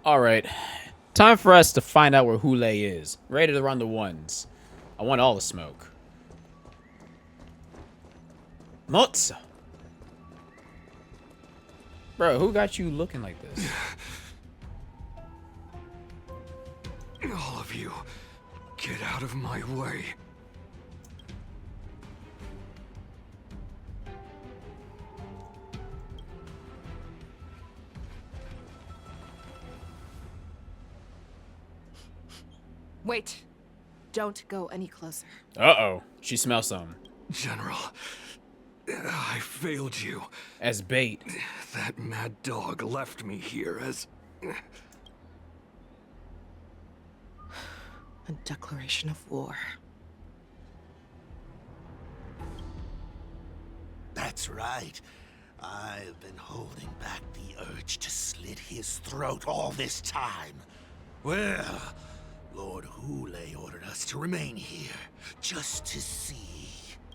Alright. Time for us to find out where Hule is. Ready to run the ones. I want all the smoke. Motsa! Bro, who got you looking like this? All of you, get out of my way. Wait. Don't go any closer. Uh-oh. She smells something. General, I failed you. As bait. That mad dog left me here as... A declaration of war. That's right. I've been holding back the urge to slit his throat all this time. Well, Lord Hule ordered us to remain here, just to see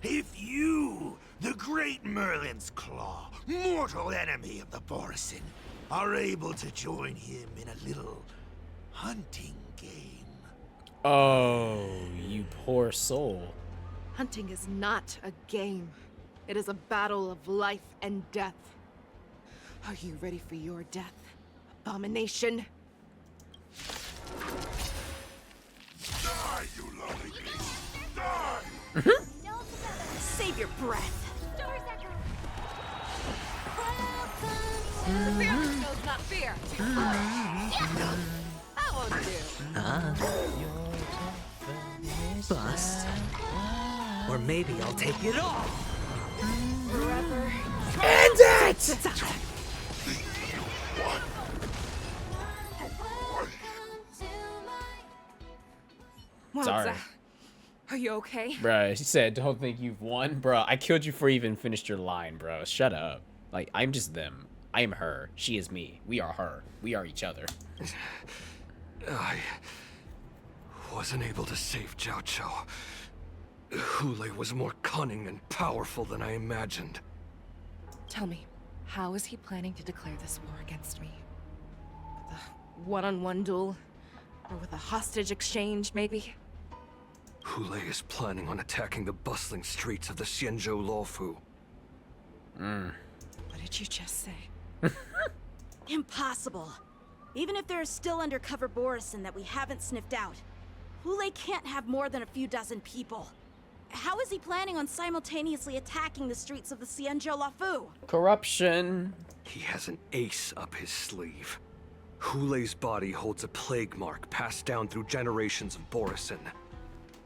if you, the great Merlin's Claw, mortal enemy of the Borison, are able to join him in a little hunting game. Oh, you poor soul. Hunting is not a game. It is a battle of life and death. Are you ready for your death, abomination? Die, you lonely beast! Die! Save your breath. Fear knows not fear. That won't do. Bust. Or maybe I'll take it all. Forever. End it! Sorry. Are you okay? Bruh, she said, don't think you've won. Bruh, I killed you before you even finished your line, bro. Shut up. Like, I'm just them. I am her. She is me. We are her. We are each other. I wasn't able to save Jiao Chou. Hule was more cunning and powerful than I imagined. Tell me, how is he planning to declare this war against me? With a one-on-one duel? Or with a hostage exchange, maybe? Hule is planning on attacking the bustling streets of the Xianzhou Luofu. What did you just say? Impossible. Even if there are still undercover Borison that we haven't sniffed out, Hule can't have more than a few dozen people. How is he planning on simultaneously attacking the streets of the Xianzhou Luofu? Corruption. He has an ace up his sleeve. Hule's body holds a plague mark passed down through generations of Borison.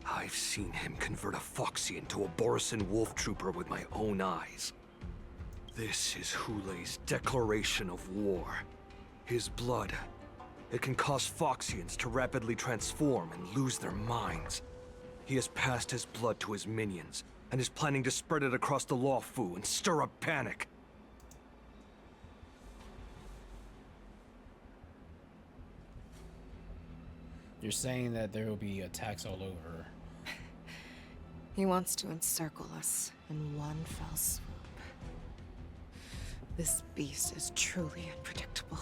I've seen him convert a Foxy into a Borison wolf trooper with my own eyes. This is Hule's declaration of war. His blood, it can cause Foxians to rapidly transform and lose their minds. He has passed his blood to his minions, and is planning to spread it across the Luofu and stir up panic. You're saying that there will be attacks all over. He wants to encircle us in one fell swoop. This beast is truly unpredictable.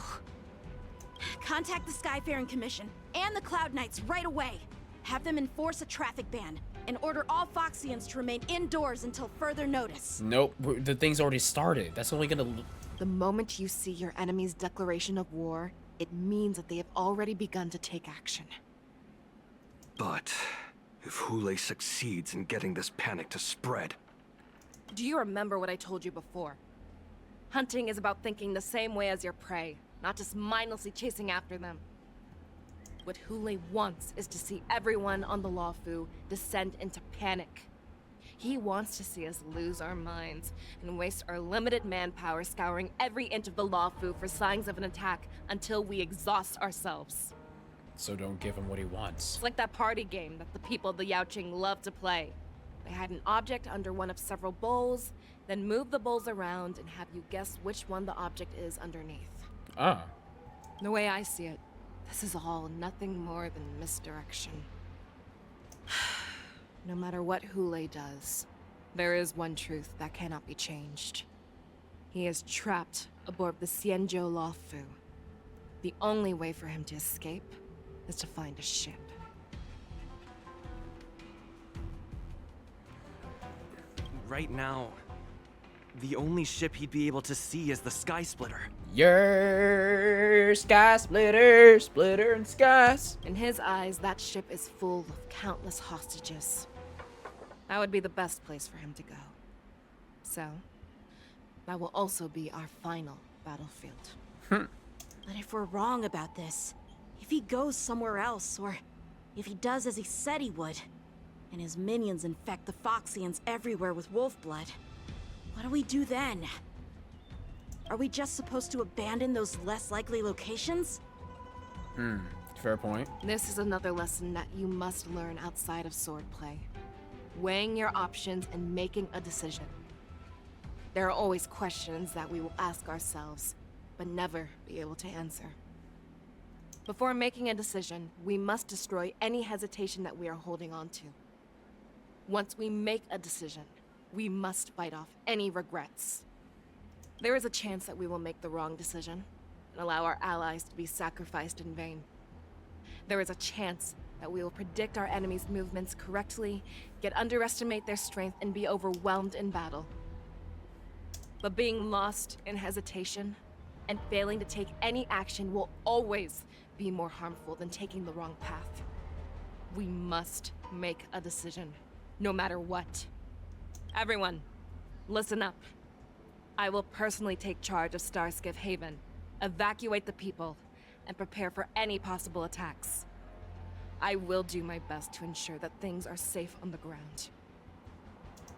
Contact the Skyfaring Commission and the Cloud Knights right away. Have them enforce a traffic ban and order all Foxians to remain indoors until further notice. Nope, the thing's already started. That's only gonna... The moment you see your enemy's declaration of war, it means that they have already begun to take action. But if Hule succeeds in getting this panic to spread... Do you remember what I told you before? Hunting is about thinking the same way as your prey, not just mindlessly chasing after them. What Hule wants is to see everyone on the Luofu descend into panic. He wants to see us lose our minds and waste our limited manpower scouring every inch of the Luofu for signs of an attack until we exhaust ourselves. So don't give him what he wants. It's like that party game that the people of the Yaoqing love to play. They hide an object under one of several bowls, then move the bowls around and have you guess which one the object is underneath. Ah. The way I see it, this is all nothing more than misdirection. No matter what Hule does, there is one truth that cannot be changed. He is trapped aboard the Xianzhou Luofu. The only way for him to escape is to find a ship. Right now, the only ship he'd be able to see is the Sky Splitter. Your sky splitter, splitter and skies. In his eyes, that ship is full of countless hostages. That would be the best place for him to go. So, that will also be our final battlefield. But if we're wrong about this, if he goes somewhere else, or if he does as he said he would, and his minions infect the Foxians everywhere with wolf blood, what do we do then? Are we just supposed to abandon those less likely locations? Fair point. This is another lesson that you must learn outside of swordplay. Weighing your options and making a decision. There are always questions that we will ask ourselves, but never be able to answer. Before making a decision, we must destroy any hesitation that we are holding on to. Once we make a decision, we must fight off any regrets. There is a chance that we will make the wrong decision and allow our allies to be sacrificed in vain. There is a chance that we will predict our enemies' movements correctly, yet underestimate their strength and be overwhelmed in battle. But being lost in hesitation and failing to take any action will always be more harmful than taking the wrong path. We must make a decision, no matter what. Everyone, listen up. I will personally take charge of Starskiff Haven, evacuate the people, and prepare for any possible attacks. I will do my best to ensure that things are safe on the ground.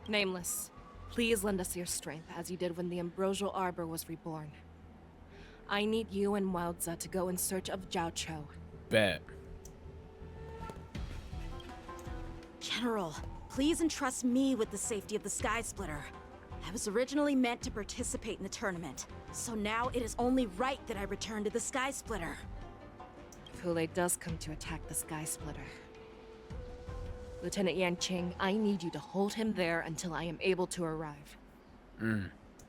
Nameless, please lend us your strength as you did when the Ambrosial Arbor was reborn. I need you and Wildza to go in search of Jiao Cho. Bet. General, please entrust me with the safety of the Sky Splitter. I was originally meant to participate in the tournament, so now it is only right that I return to the Sky Splitter. If Hule does come to attack the Sky Splitter, Lieutenant Yanqing, I need you to hold him there until I am able to arrive.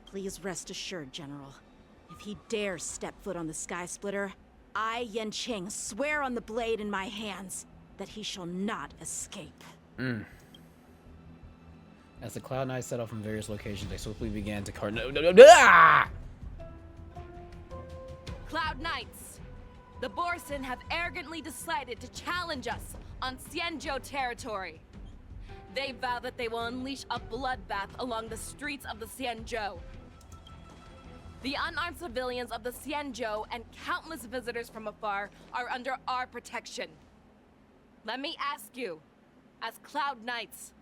Please rest assured, General. If he dares step foot on the Sky Splitter, I, Yanqing, swear on the blade in my hands that he shall not escape. As the Cloud Knights set off from various locations, they swiftly began to Ah! Cloud Knights! The Borson have arrogantly decided to challenge us on Xianzhou territory. They vow that they will unleash a bloodbath along the streets of the Xianzhou. The unarmed civilians of the Xianzhou and countless visitors from afar are under our protection. Let me ask you, as Cloud Knights,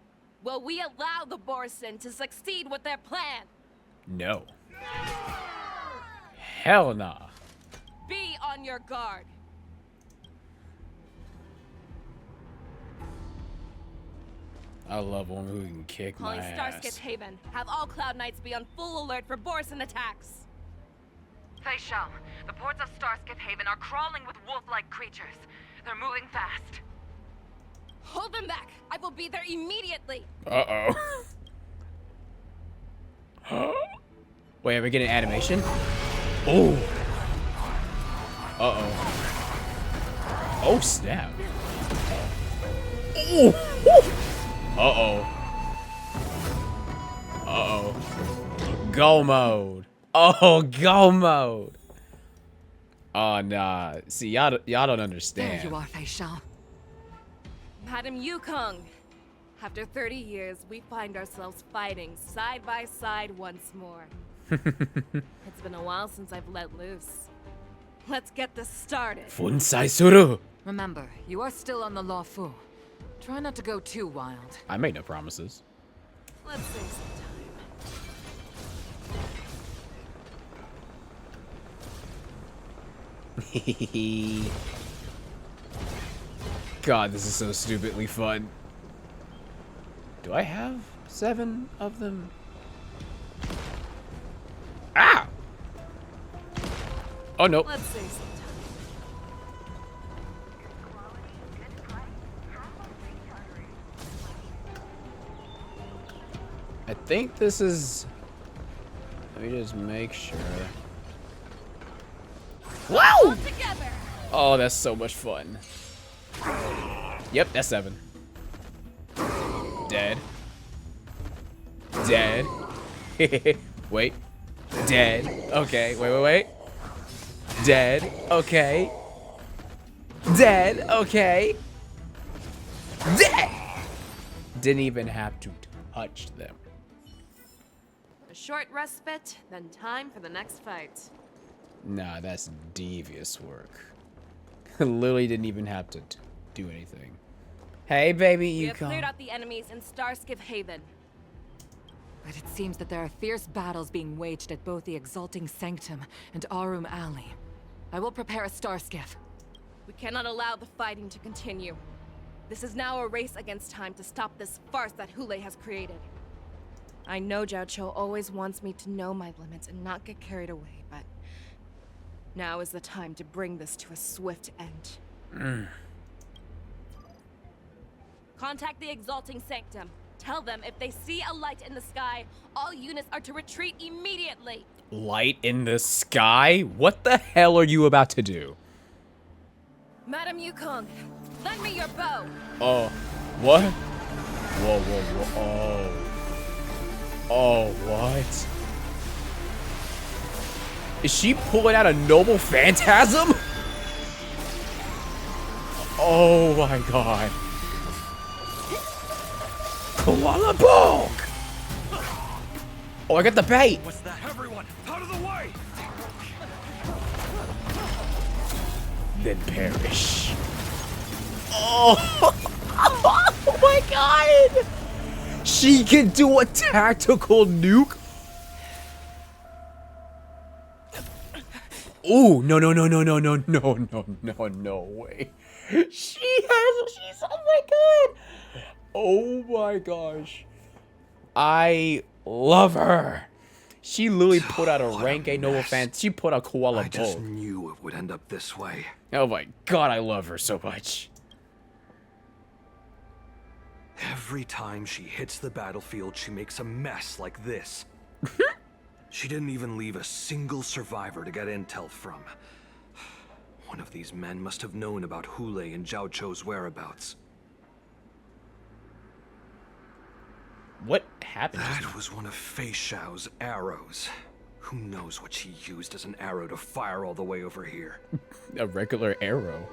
will we allow the Borson to succeed with their plan? No. Hell nah. Be on your guard. I love one who can kick my Calling Starskiff ass. Haven. Have all Cloud Knights be on full alert for Borson attacks. Fei Shao, the ports of Starskiff Haven are crawling with wolf-like creatures. They're moving fast. Hold them back. I will be there immediately. Uh-oh. Wait, are we getting animation? Oh. Uh-oh. Oh, snap. Ooh. Uh-oh. Uh-oh. Go mode. Oh, go mode. Oh, nah. See, y'all don't understand. There you are, Fei Shao. Madam Yukong. After 30 years, we find ourselves fighting side by side once more. It's been a while since I've let loose. Let's get this started. Funsai suru. Remember, you are still on the Law Fu. Try not to go too wild. I made no promises. Let's save some time. God, this is so stupidly fun. Do I have 7 of them? Ah! Oh, no. Let's save some time. I think this is... Let me just make sure. Whoa! Together. Oh, that's so much fun. Yep, that's 7. Dead. Dead. Wait. Dead. Okay, wait. Dead. Okay. Dead. Okay. Dead. Didn't even have to touch them. A short respite, then time for the next fight. Nah, that's devious work. Literally didn't even have to do anything. Hey, baby, We you have come. cleared out the enemies in Starskiff Haven. But it seems that there are fierce battles being waged at both the Exalting Sanctum and Arum Alley. I will prepare a star skiff. We cannot allow the fighting to continue. This is now a race against time to stop this farce that Hule has created. I know Jiao Cho always wants me to know my limits and not get carried away, but now is the time to bring this to a swift end. Contact the Exalting Sanctum. Tell them if they see a light in the sky, all units are to retreat immediately. Light in the sky? What the hell are you about to do? Madam Yukong, lend me your bow. Oh, what? Whoa. Oh, what? Is she pulling out a noble phantasm? Oh my god. Koala Bog! Oh, I got the bait! What's that? Everyone, out of the way! Then perish. Oh! Oh my god! She can do a tactical nuke? Ooh, no way. She's, oh my god. Oh my gosh. I love her. She literally put out a What a rank A noble mess. fan. She put out Koala I just Bolt. knew it would end up this way. Oh my god, I love her so much. Every time she hits the battlefield, she makes a mess like this. She didn't even leave a single survivor to get intel from. One of these men must have known about Hule and Jiao Cho's whereabouts. What happened? That was one of Fei Xiao's arrows. Who knows what she used as an arrow to fire all the way over here? A regular arrow.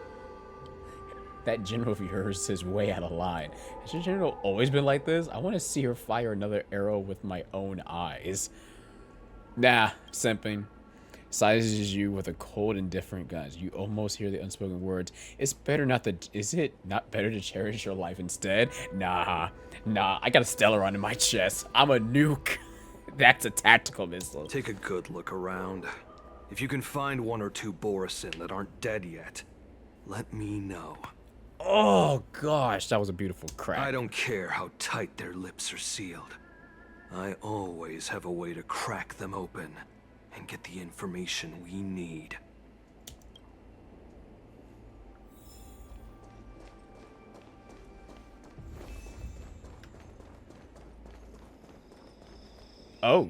That general of yours is way out of line. Has your general always been like this? I want to see her fire another arrow with my own eyes. Nah, simping. Sizes you with a cold, indifferent glance. You almost hear the unspoken words. Is it not better to cherish your life instead? Nah. I got a stellar on in my chest. I'm a nuke. That's a tactical missile. Take a good look around. If you can find one or two Borisin that aren't dead yet, let me know. Oh gosh, that was a beautiful crack. I don't care how tight their lips are sealed. I always have a way to crack them open and get the information we need. Oh,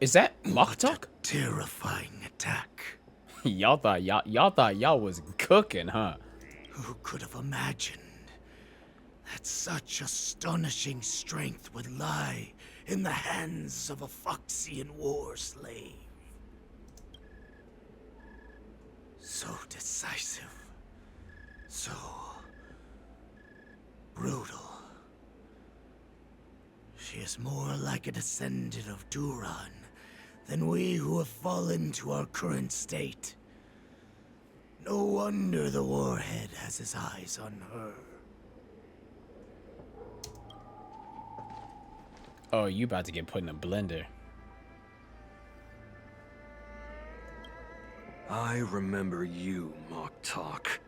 is that Maktok? Terrifying attack. Y'all thought y'all was cooking, huh? Who could have imagined that such astonishing strength would lie in the hands of a Foxian war slave? So decisive. So brutal. She is more like a descendant of Duran than we who have fallen to our current state. No wonder the Warhead has his eyes on her. Oh, you about to get put in a blender. I remember you, Mock Talk.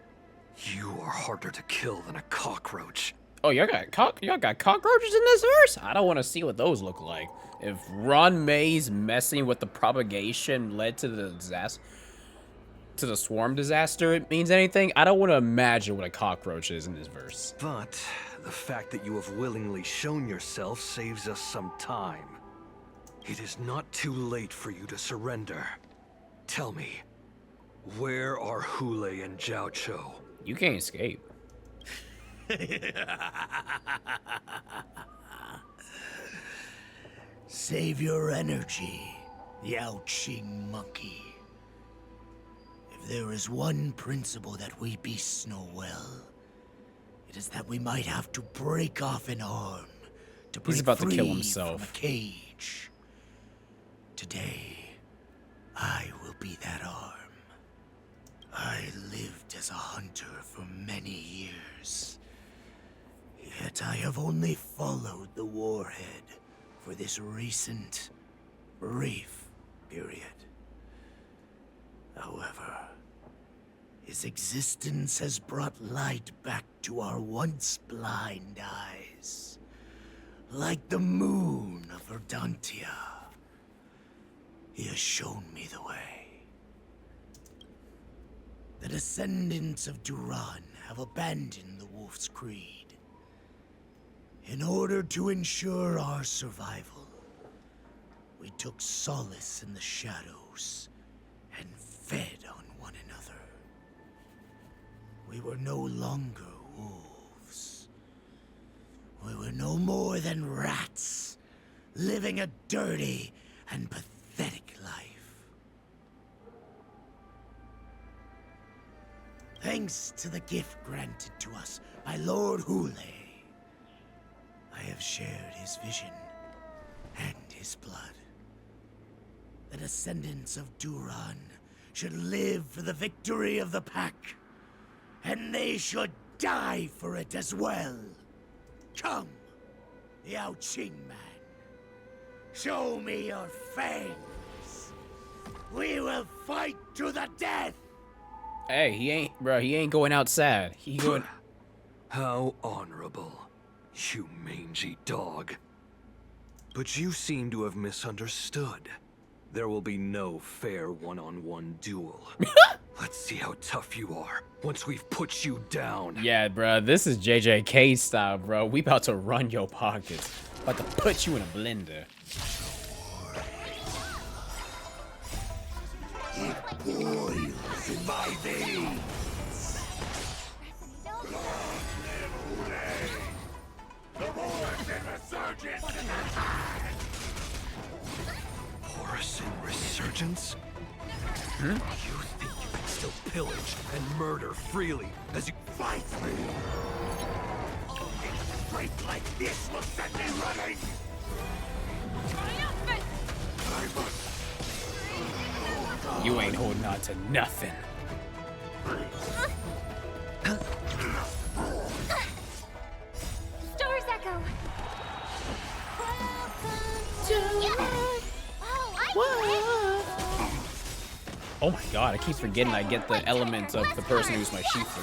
You are harder to kill than a cockroach. Oh, y'all got cockroaches in this verse? I don't want to see what those look like. If Ron May's messing with the propagation led to the disaster, to the swarm disaster, it means anything, I don't want to imagine what a cockroach is in this verse. But the fact that you have willingly shown yourself saves us some time. It is not too late for you to surrender. Tell me, Where are Hule and Jiao Cho? You can't escape. Save your energy, Yao Qing monkey. If there is one principle that we beasts know well, it is that we might have to break off an arm to break He's about to free kill himself. from a cage. Today, I will be that arm. I lived as a hunter for many years, yet I have only followed the warhead for this recent, brief period. However, his existence has brought light back to our once blind eyes, like the moon of Verdantia. He has shown me the way. The descendants of Duran have abandoned the Wolf's Creed. In order to ensure our survival, we took solace in the shadows and fed on one another. We were no longer wolves. We were no more than rats, living a dirty and pathetic life. Thanks to the gift granted to us by Lord Hule, I have shared his vision and his blood. The descendants of Duran should live for the victory of the Pack, and they should die for it as well. Come, Yao Qing man. Show me your fangs. We will fight to the death. Hey, he ain't going out sad. He going. How honorable, you mangy dog. But you seem to have misunderstood. There will be no fair one-on-one duel. Let's see how tough you are once we've put you down. Yeah, bruh, this is JJK style, bro. We about to run your pockets. About to put you in a blender. It boils in my veins. The Morrison resurgence is attack! Morrison resurgence? You think you can still pillage and murder freely as you Fight me! Only strength like this will set me running! I must... You ain't holding on to nothing. Stars Echo. Oh my god, I keep forgetting I get the elements of the person who's my Shifu.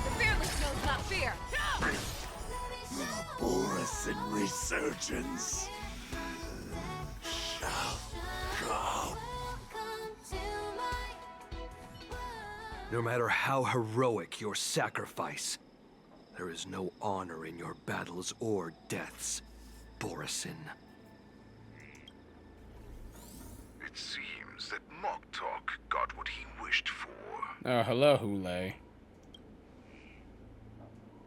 The fearless knows not fear. Morrison resurgence shall come. No matter how heroic your sacrifice, there is no honor in your battles or deaths, Borison. It seems that Moktok got what he wished for. Oh, hello, Hule.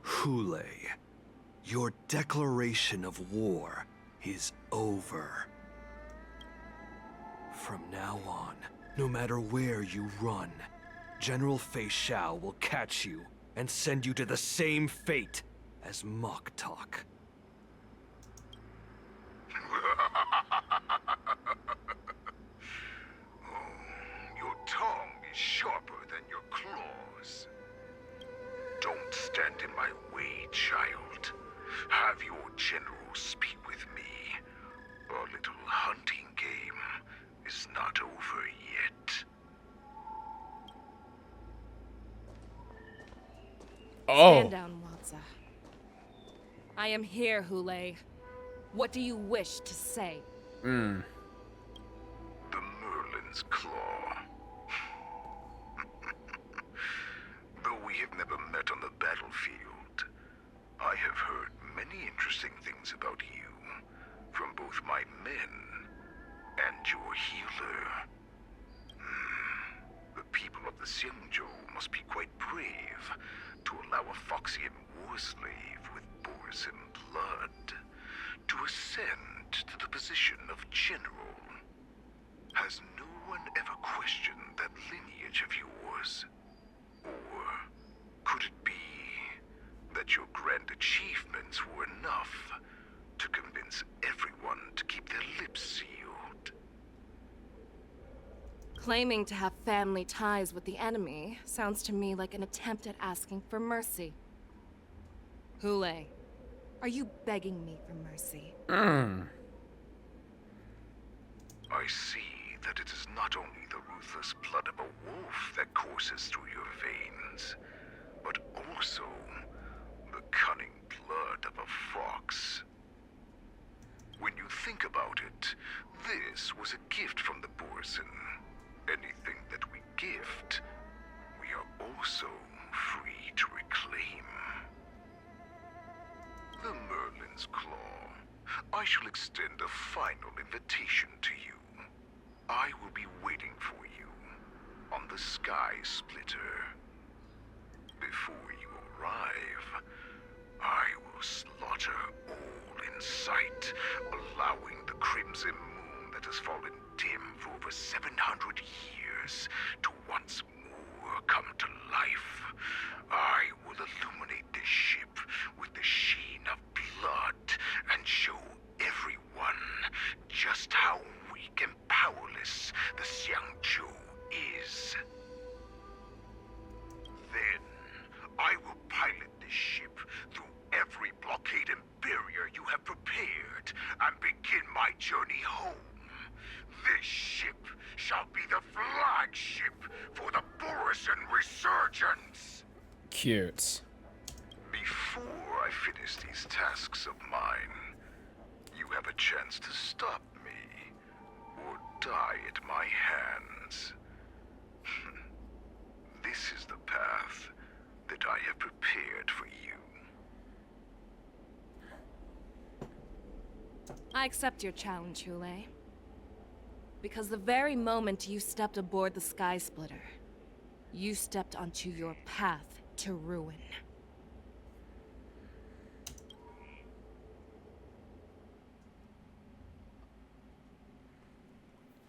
Hule, your declaration of war is over. From now on, no matter where you run, General Fei Xiao will catch you and send you to the same fate as Moktok. Your tongue is sharper than your claws. Don't stand in my way, child. Have your general speak with me. Our little hunting game is not over yet. Oh. Stand down, Watsa. I am here, Hule. What do you wish to say? The Merlin's Claw. Though we have never met on the battlefield, I have heard many interesting things about you from both my men and your healer. The people Xiangzhou must be quite brave to allow a Foxian war slave with Borisin blood to ascend to the position of general. Has no one ever questioned that lineage of yours? Or could it be that your grand achievements were enough to convince everyone to keep their lips sealed? Claiming to have family ties with the enemy sounds to me like an attempt at asking for mercy. Hule, are you begging me for mercy? I see that it is not only the ruthless blood of a wolf that courses through your veins, but also the cunning blood of a fox. When you think about it, this was a gift from the Borisin. Anything that we gift, we are also free to reclaim. The Merlin's Claw. I shall extend a final invitation to you. I will be waiting for you on the Sky Splitter. Before you arrive, I will slaughter all in sight, allowing the crimson moon that has fallen dim for over 700 years to once more come to life. I will illuminate this ship with the sheen of blood and show everyone just how weak and powerless the Xiangzhou is. Then, I will pilot this ship through every blockade and barrier you have prepared and begin my journey home. This ship shall be the flagship for the Borisin Resurgence! Cute. Before I finish these tasks of mine, you have a chance to stop me, or die at my hands. This is the path that I have prepared for you. I accept your challenge, Hule. Because the very moment you stepped aboard the Sky Splitter, you stepped onto your path to ruin.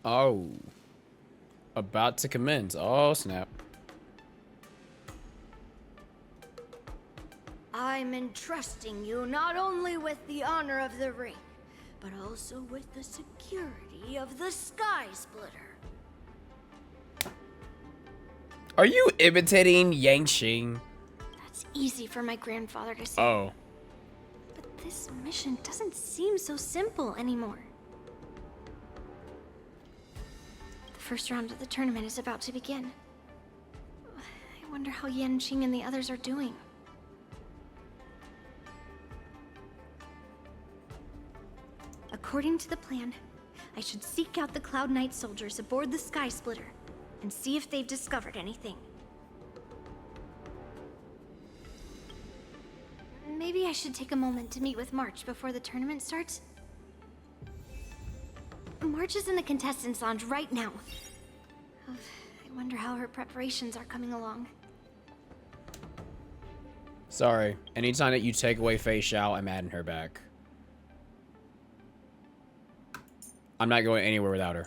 Oh. About to commence. Oh, snap. I'm entrusting you not only with the honor of the ring, but also with the security of the Sky Splitter. Are you imitating Yang Xing? That's easy for my grandfather to say. Oh. But this mission doesn't seem so simple anymore. The first round of the tournament is about to begin. I wonder how Yanqing and the others are doing. According to the plan, I should seek out the Cloud Knight soldiers aboard the Sky Splitter and see if they've discovered anything. Maybe I should take a moment to meet with March before the tournament starts. March is in the contestants' lounge right now. I wonder how her preparations are coming along. Sorry. Anytime that you take away Fei Xiao, I'm adding her back. I'm not going anywhere without her.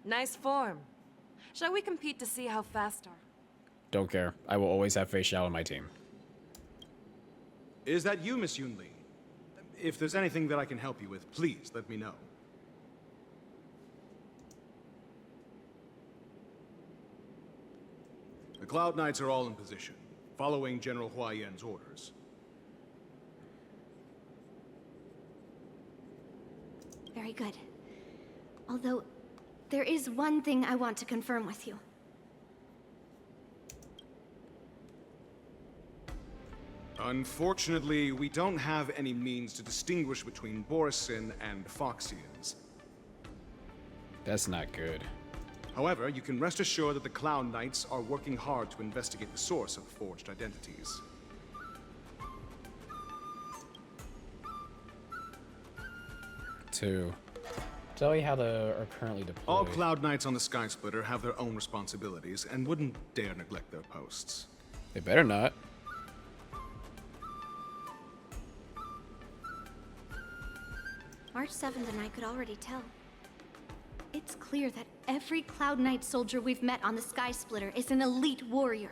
Nice form. Shall we compete to see how fast are? Don't care. I will always have Fei Xiao on my team. Is that you, Miss Yunli? If there's anything that I can help you with, please let me know. The Cloud Knights are all in position, following General Hua Yan's orders. Very good. Although, there is one thing I want to confirm with you. Unfortunately, we don't have any means to distinguish between Borisin and Foxians. That's not good. However, you can rest assured that the Cloud Knights are working hard to investigate the source of forged identities. Two. Tell me how they are currently deployed. All Cloud Knights on the Sky Splitter have their own responsibilities and wouldn't dare neglect their posts. They better not. March 7th and I could already tell. It's clear that every Cloud Knight soldier we've met on the Sky Splitter is an elite warrior.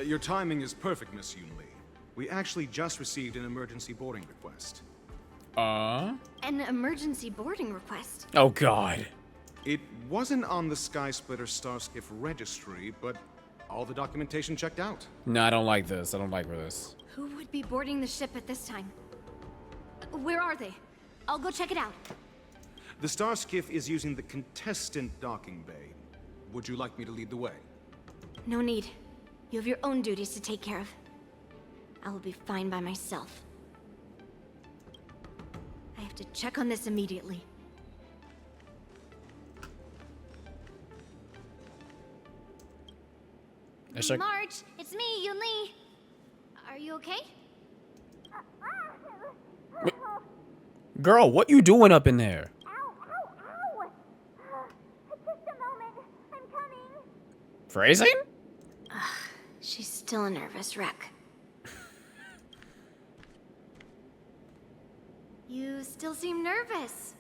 Your timing is perfect, Miss Yunli. We actually just received an emergency boarding request. An emergency boarding request? Oh, God. It wasn't on the Sky Splitter Starskiff registry, but all the documentation checked out. No, I don't like this. I don't like this. Who would be boarding the ship at this time? Where are they? I'll go check it out. The Starskiff is using the contestant docking bay. Would you like me to lead the way? No need. You have your own duties to take care of. I will be fine by myself. I have to check on this immediately. March, it's me, Yunli. Are you okay? Girl, what you doing up in there? Ow! Just a moment. I'm coming. Phrasing? She's still a nervous wreck. You still seem nervous.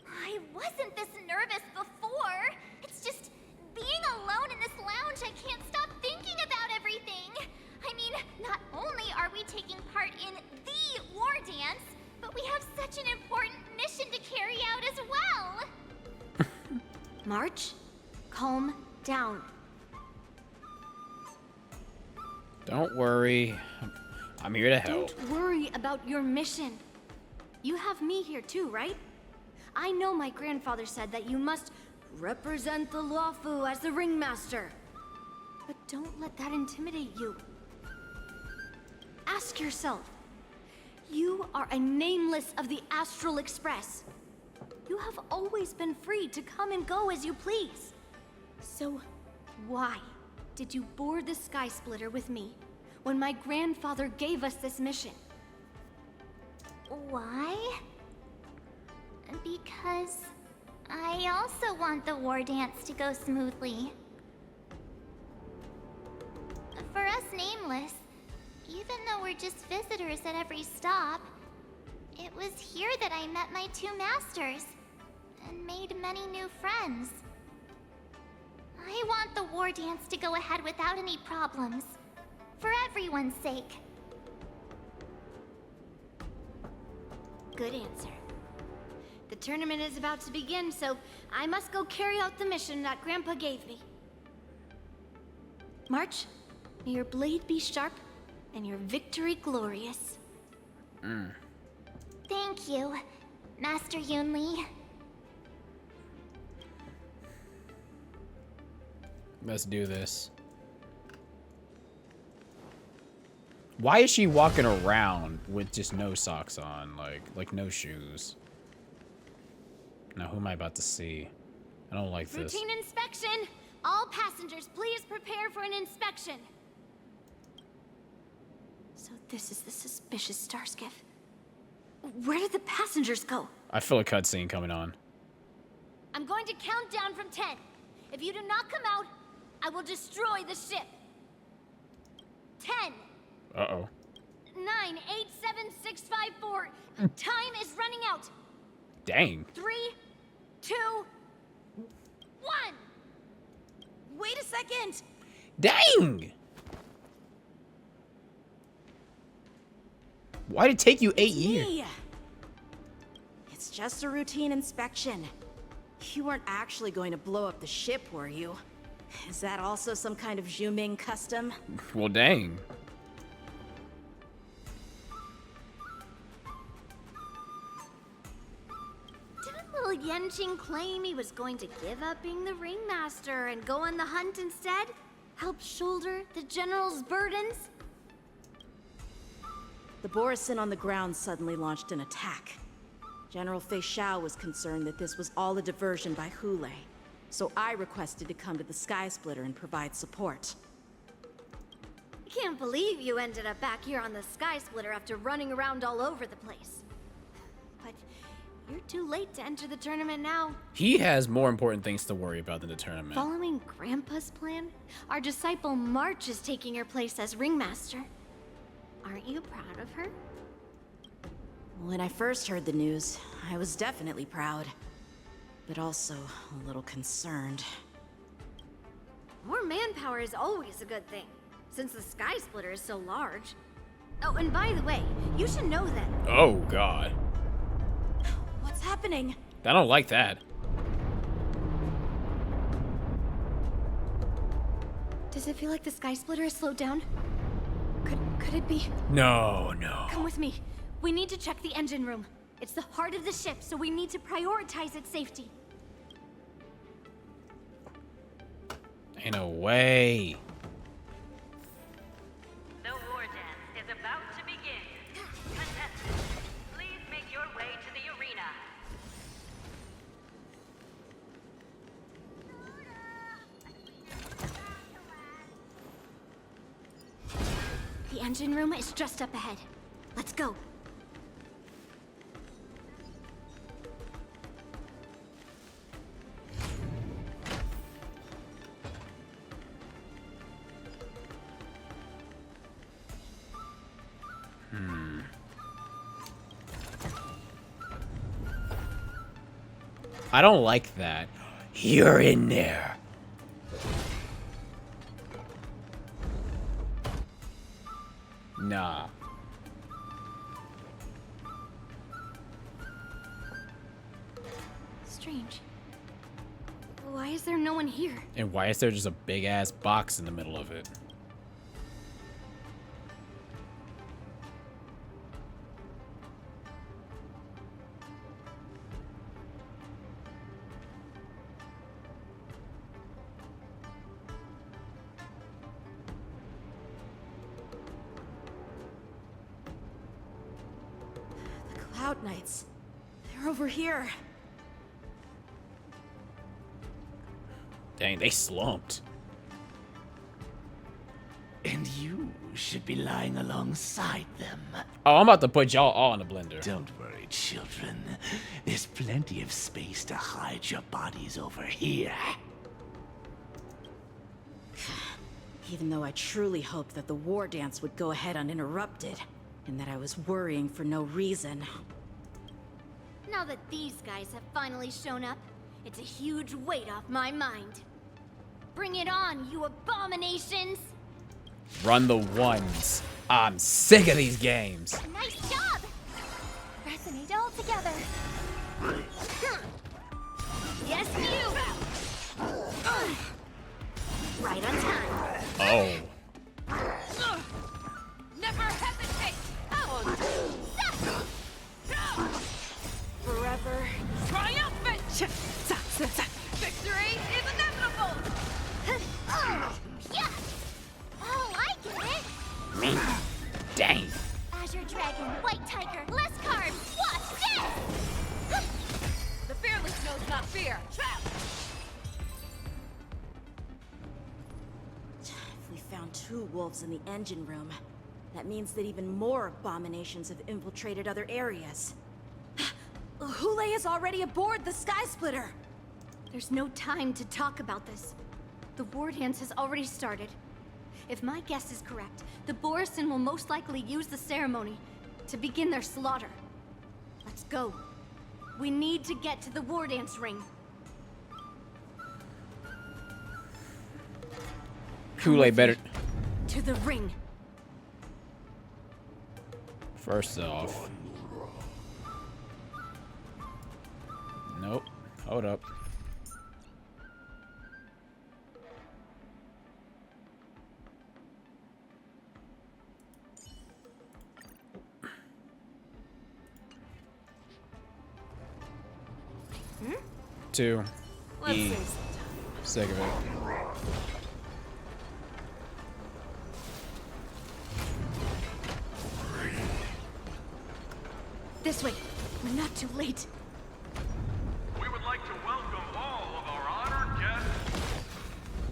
I wasn't this nervous before. It's just being alone in this lounge, I can't stop thinking about everything. I mean, not only are we taking part in the war dance, but we have such an important mission to carry out as well. March, calm down. Don't worry. I'm here to help. Don't worry about your mission. You have me here too, right? I know my grandfather said that you must represent the Luofu as the ringmaster. But don't let that intimidate you. Ask yourself. You are a nameless of the Astral Express. You have always been free to come and go as you please. So, why did you board the Sky Splitter with me when my grandfather gave us this mission? Why? Because I also want the war dance to go smoothly. For us Nameless, even though we're just visitors at every stop, it was here that I met my two masters and made many new friends. I want the war dance to go ahead without any problems, for everyone's sake. Good answer. The tournament is about to begin, so I must go carry out the mission that Grandpa gave me. March, may your blade be sharp and your victory glorious. Thank you, Master Yunli. Let's do this. Why is she walking around with just no socks on? Like no shoes? Now, who am I about to see? I don't like this. Routine inspection! All passengers, please prepare for an inspection. So this is the suspicious Starskiff. Where did the passengers go? I feel a cutscene coming on. I'm going to count down from 10. If you do not come out, I will destroy the ship. 10. Uh-oh. 9, 8, 7, 6, 5, 4. Time is running out. Dang. 3, 2, 1. Wait a second. Dang! Why'd it take you 8 years? Me. It's just a routine inspection. You weren't actually going to blow up the ship, were you? Is that also some kind of Zhuming custom? Well, dang. Didn't little Yenqing claim he was going to give up being the ringmaster and go on the hunt instead? Help shoulder the general's burdens? The Borisin on the ground suddenly launched an attack. General Fei Xiao was concerned that this was all a diversion by Hulei, so I requested to come to the Sky Splitter and provide support. I can't believe you ended up back here on the Sky Splitter after running around all over the place. But you're too late to enter the tournament now. He has more important things to worry about than the tournament. Following Grandpa's plan, our disciple March is taking your place as ringmaster. Aren't you proud of her? When I first heard the news, I was definitely proud, but also a little concerned. More manpower is always a good thing, since the Sky Splitter is so large. Oh, and by the way, you should know that. Oh, God. What's happening? I don't like that. Does it feel like the Sky Splitter has slowed down? Could it be? No, no. Come with me. We need to check the engine room. It's the heart of the ship, so we need to prioritize its safety. Ain't no way. The war dance is about to begin. Contestants, please make your way to the arena. The engine room is just up ahead. Let's go. I don't like that. You're in there. Nah. Strange. Why is there no one here? And why is there just a big ass box in the middle of it? The Cloud Knights. They're over here. Dang, they slumped. And you should be lying alongside them. Oh, I'm about to put y'all all in a blender. Don't worry, children. There's plenty of space to hide your bodies over here. Even though I truly hoped that the war dance would go ahead uninterrupted, and that I was worrying for no reason. Now that these guys have finally shown up, it's a huge weight off my mind. Bring it on, you abominations! Run the ones. I'm sick of these games. Nice job! Resonate all together. Yes, you! Right on time. Oh. Never hesitate! Forever Triumphant! Victory is inevitable! Yeah! Oh, I get it! Dang. Azure Dragon, White Tiger, less carbs, watch this! The fearless knows not fear. If we found 2 wolves in the engine room, that means that even more abominations have infiltrated other areas. Hulei is already aboard the Sky Splitter! There's no time to talk about this. The war dance has already started. If my guess is correct, the Borisin will most likely use the ceremony to begin their slaughter. Let's go. We need to get to the war dance ring. Kool-Aid better. To the ring. First off. Nope. Hold up. Two. Let's E. see. Sick of it. This way. We're not too late. We would like to welcome all of our honored guests.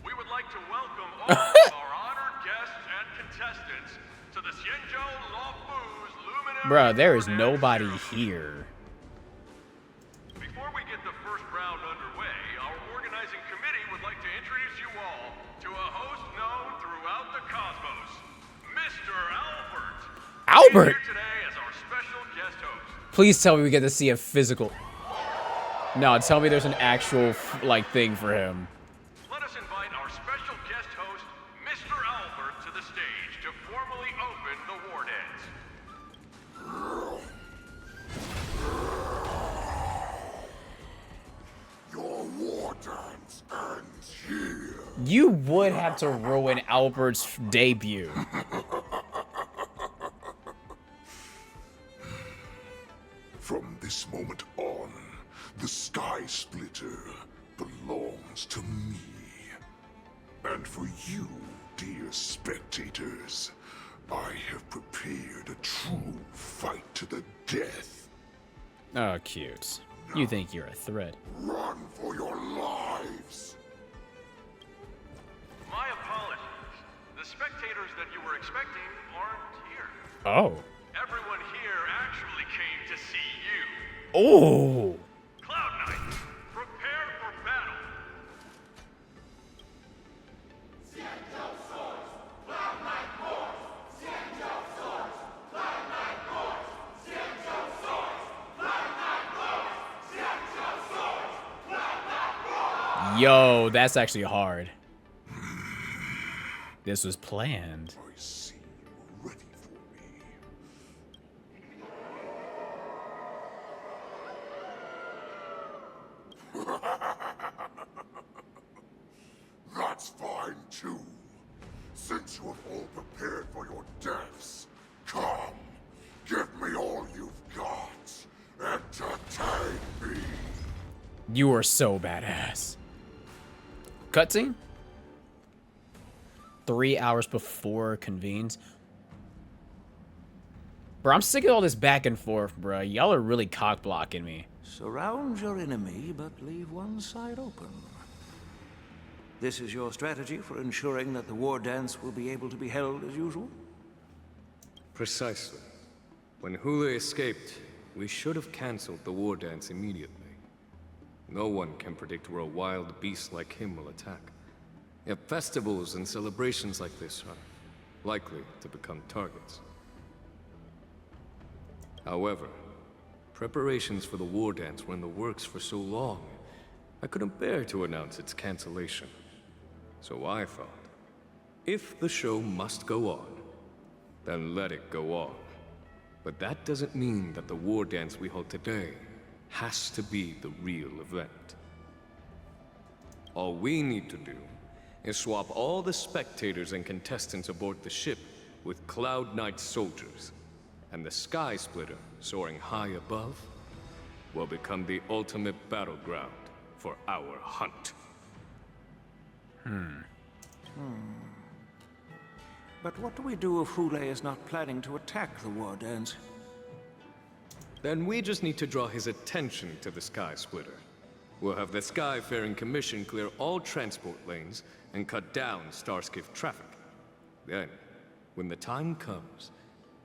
We would like to welcome all of our honored guests and contestants to the Xianzhou Luofu's Luminary. Bruh, there is nobody here. Before we get the first round underway, our organizing committee would like to introduce you all to a host known throughout the cosmos, Mr. Albert. Albert? He's here today as our special guest host. Please tell me we get to see a physical. No, tell me there's an actual like thing for him. Let us invite our special guest host, Mr. Albert, to the stage to formally open the war dance. Your war dance ends here. You would have to ruin Albert's debut. From this moment on, the Sky Splitter belongs to me. And for you, dear spectators, I have prepared a true fight to the death. Oh, cute. You think you're a threat. Run for your lives! My apologies. The spectators that you were expecting aren't here. Oh. Everyone here actually came to see you. Oh. Cloud Knight, prepare for battle. Yo, that's actually hard. This was planned. I see you're ready for me. That's fine too. Since you have all prepared for your deaths, come, give me all you've got. Entertain me. You are so badass. Cutscene? 3 hours before convenes. Bro, I'm sick of all this back and forth, bro. Y'all are really cock blocking me. Surround your enemy, but leave one side open. This is your strategy for ensuring that the war dance will be able to be held as usual? Precisely. When Hule escaped, we should have cancelled the war dance immediately. No one can predict where a wild beast like him will attack. Yet festivals and celebrations like this are likely to become targets. However, preparations for the war dance were in the works for so long, I couldn't bear to announce its cancellation. So I thought, if the show must go on, then let it go on. But that doesn't mean that the war dance we hold today has to be the real event. All we need to do is swap all the spectators and contestants aboard the ship with Cloud Knight's soldiers, and the Sky Splitter, soaring high above, will become the ultimate battleground for our hunt. But what do we do if Hule is not planning to attack the war dance? Then we just need to draw his attention to the Sky Splitter. We'll have the Skyfaring Commission clear all transport lanes and cut down Starskiff traffic. Then, when the time comes,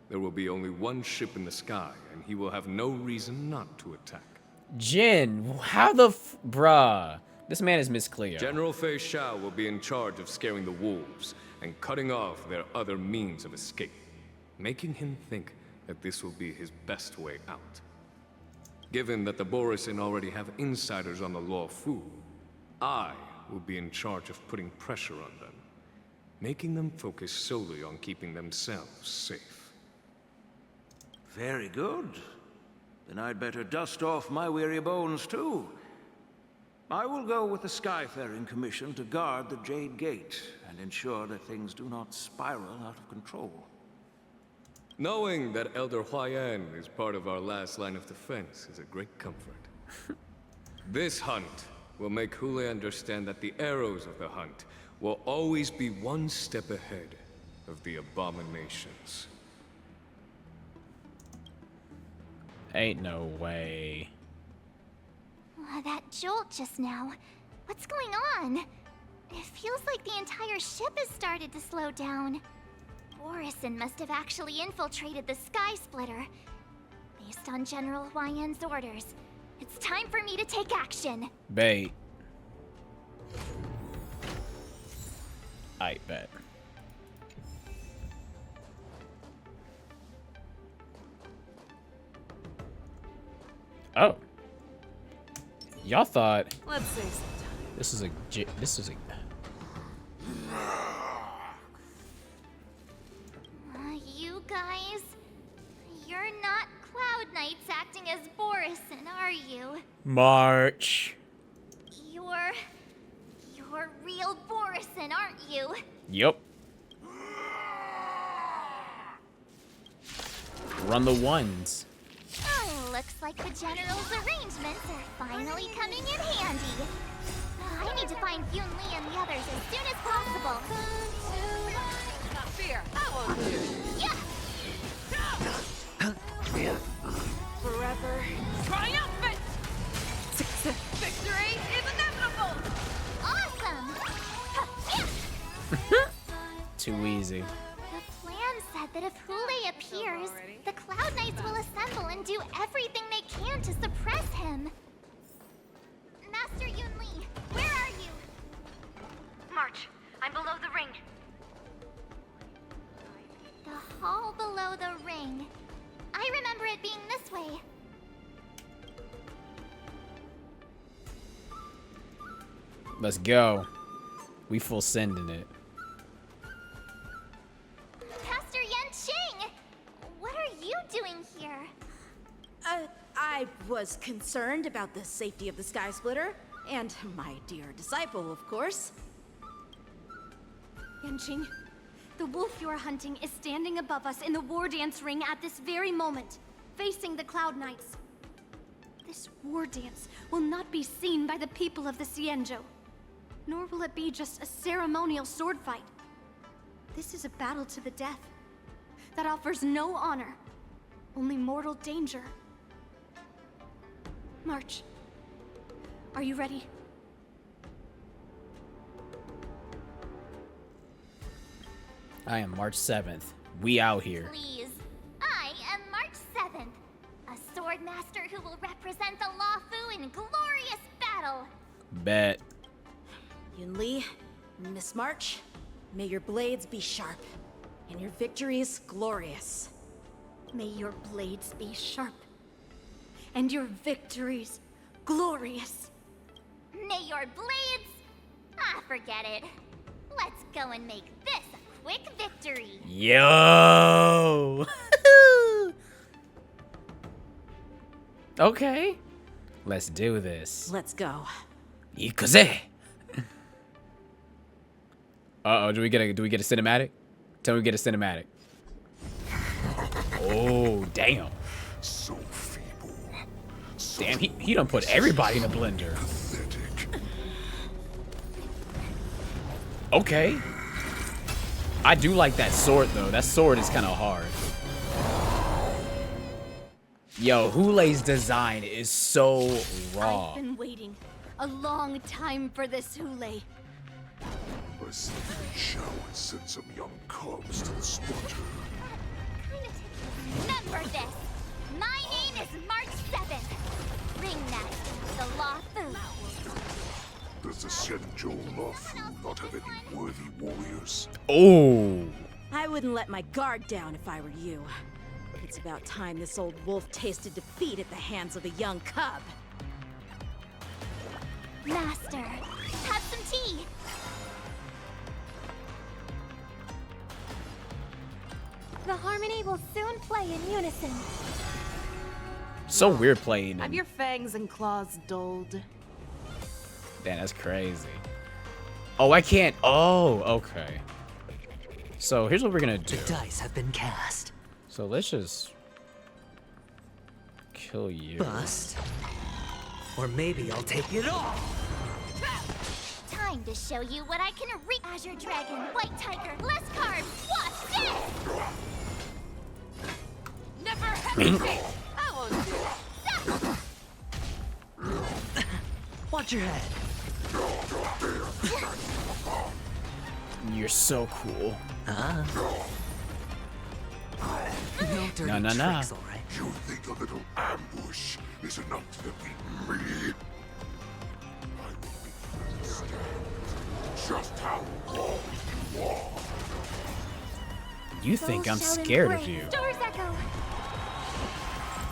there will be only one ship in the sky, and he will have no reason not to attack. Jin, how the bruh? This man is Miss Cleo. General Fei Xiao will be in charge of scaring the wolves and cutting off their other means of escape, making him think that this will be his best way out. Given that the Borisin already have insiders on the Luofu, I will be in charge of putting pressure on them, making them focus solely on keeping themselves safe. Very good. Then I'd better dust off my weary bones too. I will go with the Skyfaring Commission to guard the Jade Gate and ensure that things do not spiral out of control. Knowing that Elder Huayan is part of our last line of defense is a great comfort. This hunt will make Hule understand that the arrows of the hunt will always be one step ahead of the abominations. Ain't no way. That jolt just now. What's going on? It feels like the entire ship has started to slow down. Borison must have actually infiltrated the Sky Splitter. Based on General Huayan's orders, it's time for me to take action. Bait. I bet. Oh. Y'all thought Let's save some time. this is a You guys, you're not Cloud Knights acting as Borison, are you? March. You're real Borison, aren't you? Yep. Run the ones. Oh, looks like the General's arrangements are finally coming in handy. I need to find Yun Li and the others as soon as possible. Not fear. I won't do. Yeah! Forever triumphant! Victory is inevitable! Awesome! Too easy. The plan said that if Hule appears, the Cloud Knights will assemble and do everything they can to suppress him. Master Yun Li, where are you? March, I'm below the ring. The hall below the ring. I remember it being this way. Let's go. We full sending it. Master Yanqing! What are you doing here? I was concerned about the safety of the Sky Splitter, and my dear disciple, of course. Yanqing, the wolf you're hunting is standing above us in the war dance ring at this very moment, facing the Cloud Knights. This war dance will not be seen by the people of the Xianzhou, nor will it be just a ceremonial sword fight. This is a battle to the death that offers no honor, only mortal danger. March, are you ready? I am March 7th. We out here. Please. I am March 7th, a sword master who will represent the Luofu in glorious battle. Bet. Yun Li, Miss March, may your blades be sharp, and your victories glorious. May your blades be sharp, and your victories glorious. May your blades... forget it. Let's go and make this a quick victory. Yo! Okay. Let's do this. Let's go. Ikuze! Uh-oh, do we get a cinematic? Tell me we get a cinematic. Oh, damn. So feeble. So Damn, he done put everybody in a blender. pathetic. Okay. I do like that sword, though. That sword is kind of hard. Yo, Hule's design is so raw. I've been waiting a long time for this, Hule. I see Shao has sent some young cubs to the slaughter. Remember this. My name is March 7th. Ringmaster of the Luofu. Does the Xianzhou Luofu not have any worthy warriors? Oh. I wouldn't let my guard down if I were you. It's about time this old wolf tasted defeat at the hands of a young cub. Master, have some tea. The harmony will soon play in unison. So weird playing. Have your fangs and claws dulled? Damn, that's crazy. Oh, I can't. Oh, okay. So here's what we're gonna do. The dice have been cast. So let's just kill you. Bust. Or maybe I'll take it off. Time to show you what I can reach. Azure Dragon, White Tiger, less carbs. Watch this! Never hesitate! I won't do it. Watch your head. You're so cool. No dirty No. tricks, all right? You think a little ambush is enough to defeat me? I will understand just how wrong you are. You think I'm scared of you? Stars echo.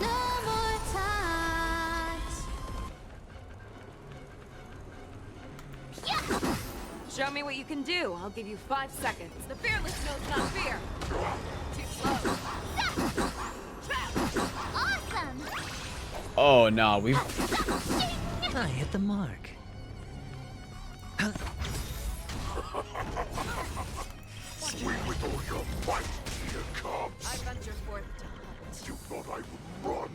No more times. Show me what you can do. I'll give you 5 seconds. The fearless knows not fear. Too slow. Awesome. Oh no, we've I hit the mark. Swing with all your might, dear cubs. I venture forth to hunt. You thought I would run?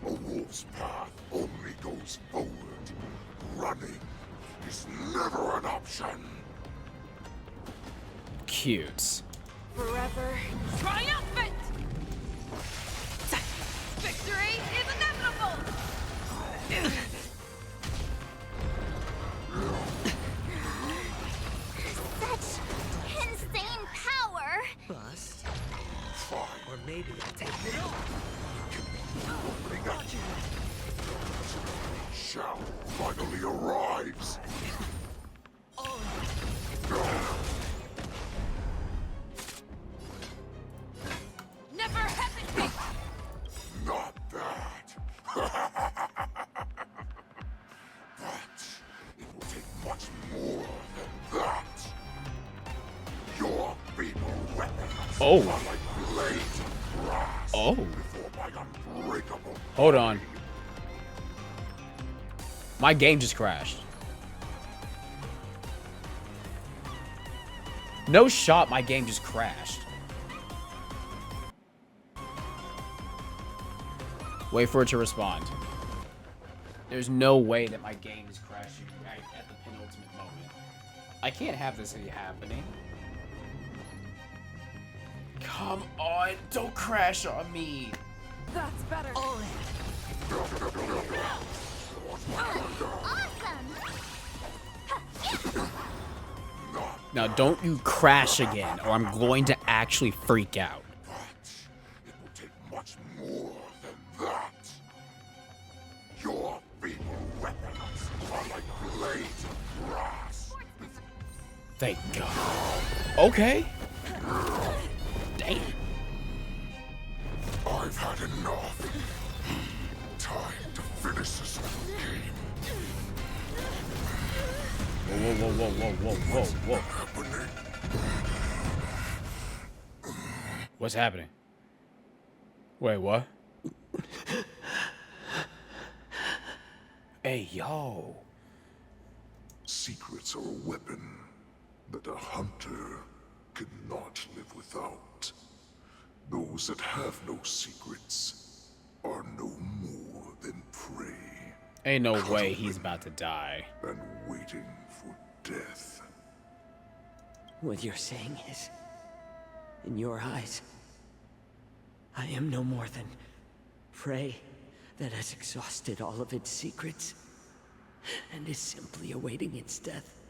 A wolf's path only goes forward. Running is never an option. cute. Forever triumphant! Victory is inevitable! Such insane power! Bust. Fine. Or maybe I'll take it all. Shall finally arrives. Never hesitate! Not that. That. It will take much more than that. Your feeble weapons Oh. are like blades of grass Oh. before my unbreakable. Hold on. My game just crashed. No shot, my game just crashed. Wait for it to respond. There's no way that my game is crashing right at the penultimate moment. I can't have this happening. Come on, don't crash on me. That's better. Now don't you crash again or I'm going to actually freak out. It will take much more than that. Your feeble weapons are like blades of grass. Thank God. Okay. Damn. I've had enough. Time to finish this game. Whoa. Happening. What's happening? Wait, what? Hey, yo. Secrets are a weapon that a hunter cannot live without. Those that have no secrets are no more than prey. Ain't no way he's about to die. And waiting for death. What you're saying is, in your eyes, I am no more than prey that has exhausted all of its secrets and is simply awaiting its death.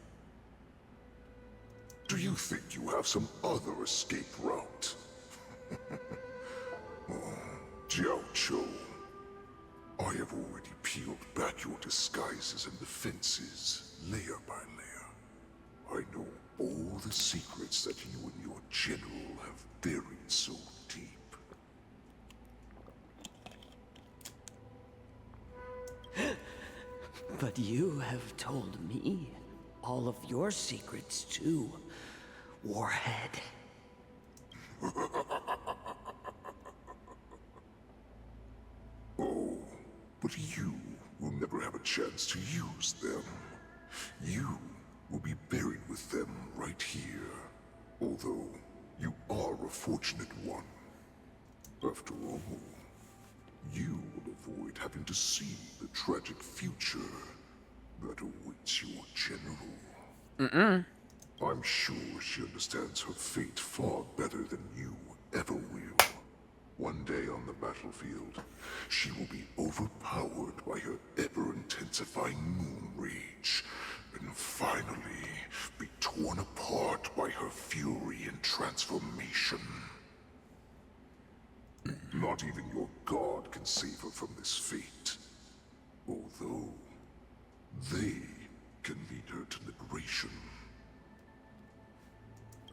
Do you think you have some other escape route? Oh, Jiao Cho, I have already peeled back your disguises and defenses, layer by layer. I know all the secrets that you and your general have buried so deep. But you have told me all of your secrets too, Warhead. Oh, but you will never have a chance to use them. You will be buried with them right here. Although, you are a fortunate one. After all, you will avoid having to see the tragic future that awaits your general. I'm sure she understands her fate far better than you ever will. One day on the battlefield, she will be overpowered by her ever-intensifying moon rage, and finally be torn apart by her fury and transformation. Not even your god can save her from this fate, although they can lead her to liberation.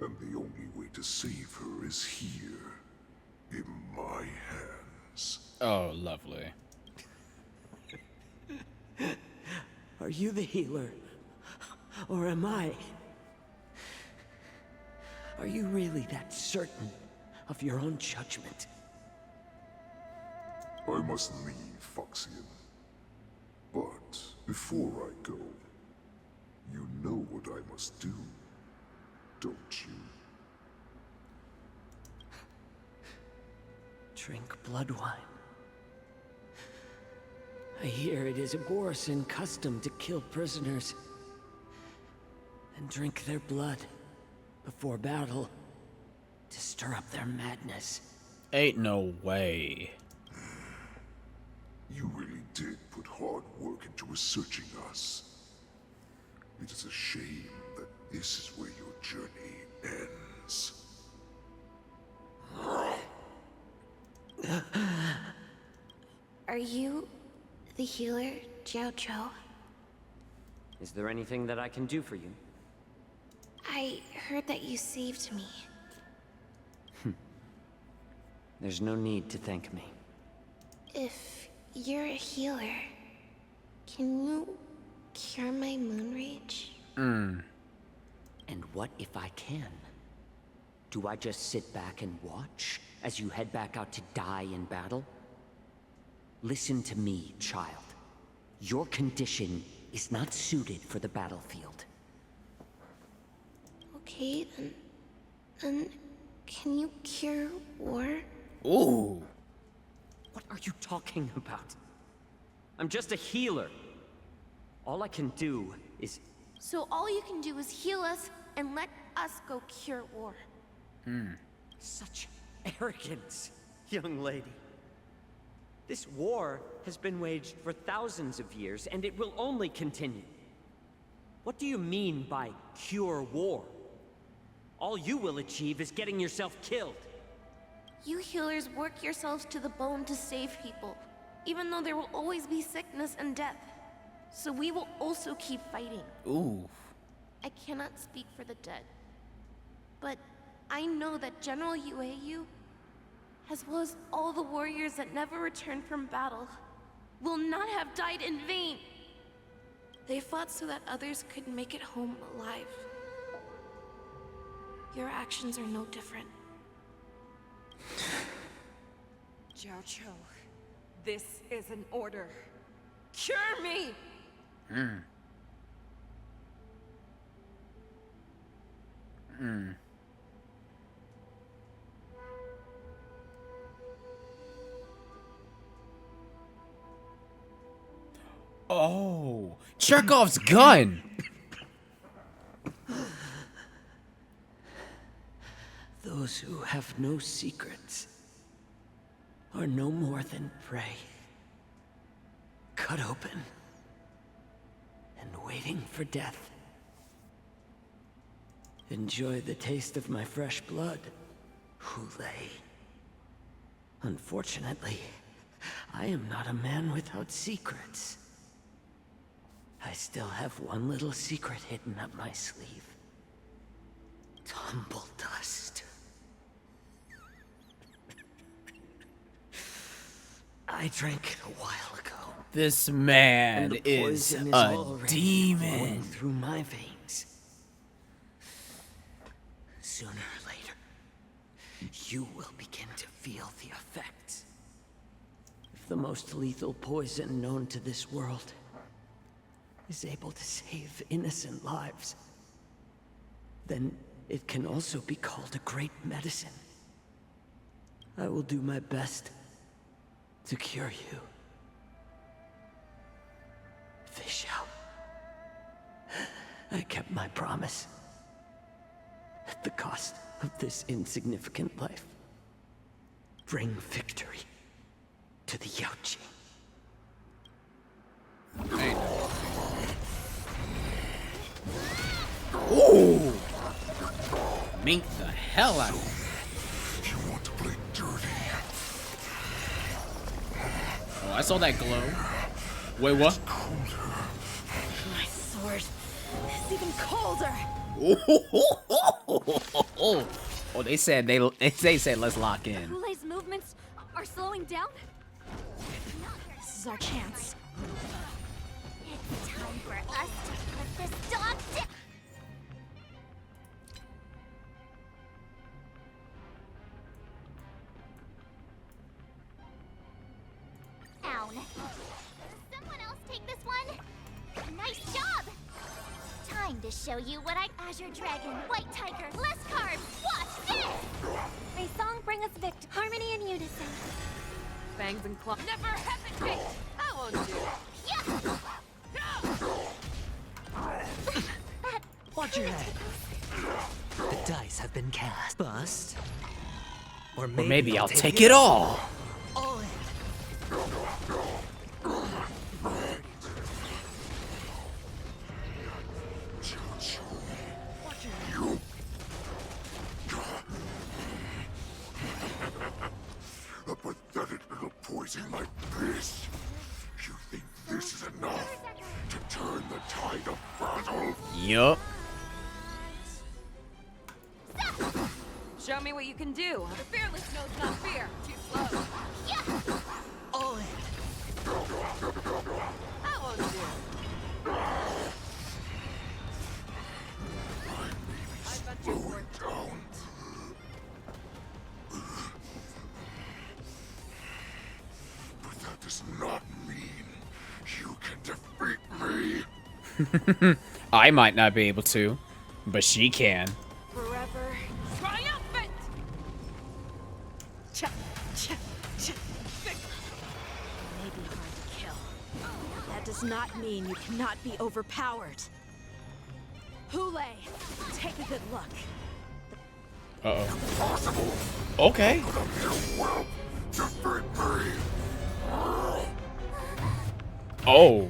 And the only way to save her is here, in my hands. Oh, lovely. Are you the healer? Or am I? Are you really that certain of your own judgment? I must leave, Foxian. But before I go, you know what I must do, don't you? Drink blood wine. I hear it is a Borisin custom to kill prisoners and drink their blood before battle to stir up their madness. Ain't no way. You really did put hard work into researching us. It is a shame that this is where your journey ends. Are you the healer, Jiao Zhou? Is there anything that I can do for you? I heard that you saved me. There's no need to thank me. If you're a healer, can you cure my moon rage? And what if I can? Do I just sit back and watch as you head back out to die in battle? Listen to me, child. Your condition is not suited for the battlefield. Okay, then can you cure war? Ooh. What are you talking about? I'm just a healer. All I can do is... So all you can do is heal us and let us go cure war. Such arrogance, young lady. This war has been waged for thousands of years, and it will only continue. What do you mean by cure war? All you will achieve is getting yourself killed. You healers work yourselves to the bone to save people, even though there will always be sickness and death. So we will also keep fighting. Ooh. I cannot speak for the dead, but I know that General Yueyu, as well as all the warriors that never returned from battle, will not have died in vain. They fought so that others could make it home alive. Your actions are no different. Jiao Zhou, this is an order. Cure me! Oh, Chekhov's gun. Those who have no secrets are no more than prey. Cut open and waiting for death. Enjoy the taste of my fresh blood, Hulei. Unfortunately, I am not a man without secrets. I still have one little secret hidden up my sleeve. Tumble dust. I drank it a while ago. This man is poison a already flowing demon. through my veins. Sooner or later, you will begin to feel the effects. If the most lethal poison known to this world is able to save innocent lives, then it can also be called a great medicine. I will do my best to cure you. Fish out. I kept my promise. At the cost of this insignificant life. bring victory to the Yaoji. Hey. Ooh! Mink the hell out of it. You want to play dirty? Oh, I saw that glow. Wait, what? My sword is even colder. Oh, they said let's lock in. Hulei's movements are slowing down? This is our chance. It's time for us to put this dog down. Someone else take this one. Nice job. Time to show you what I... Azure Dragon, White Tiger, less carbs. Watch this. May song bring us victory. Harmony and unison. Fangs and claws. Never hesitate! I won't do. Watch your head. The dice have been cast. Bust. Or maybe I'll take it all. All in. A pathetic little poison like this. You think this is enough to turn the tide of battle? Yup. Show me what you can do. The fearless knows not fear. Too slow. All in. I won't do. Slowing down. But that does not mean you can defeat me. I might not be able to, but she can. Forever triumphant! Cha, cha, cha. May be hard to kill. That does not mean you cannot be overpowered. Hulei, take a good look. Uh-oh. Okay. Oh.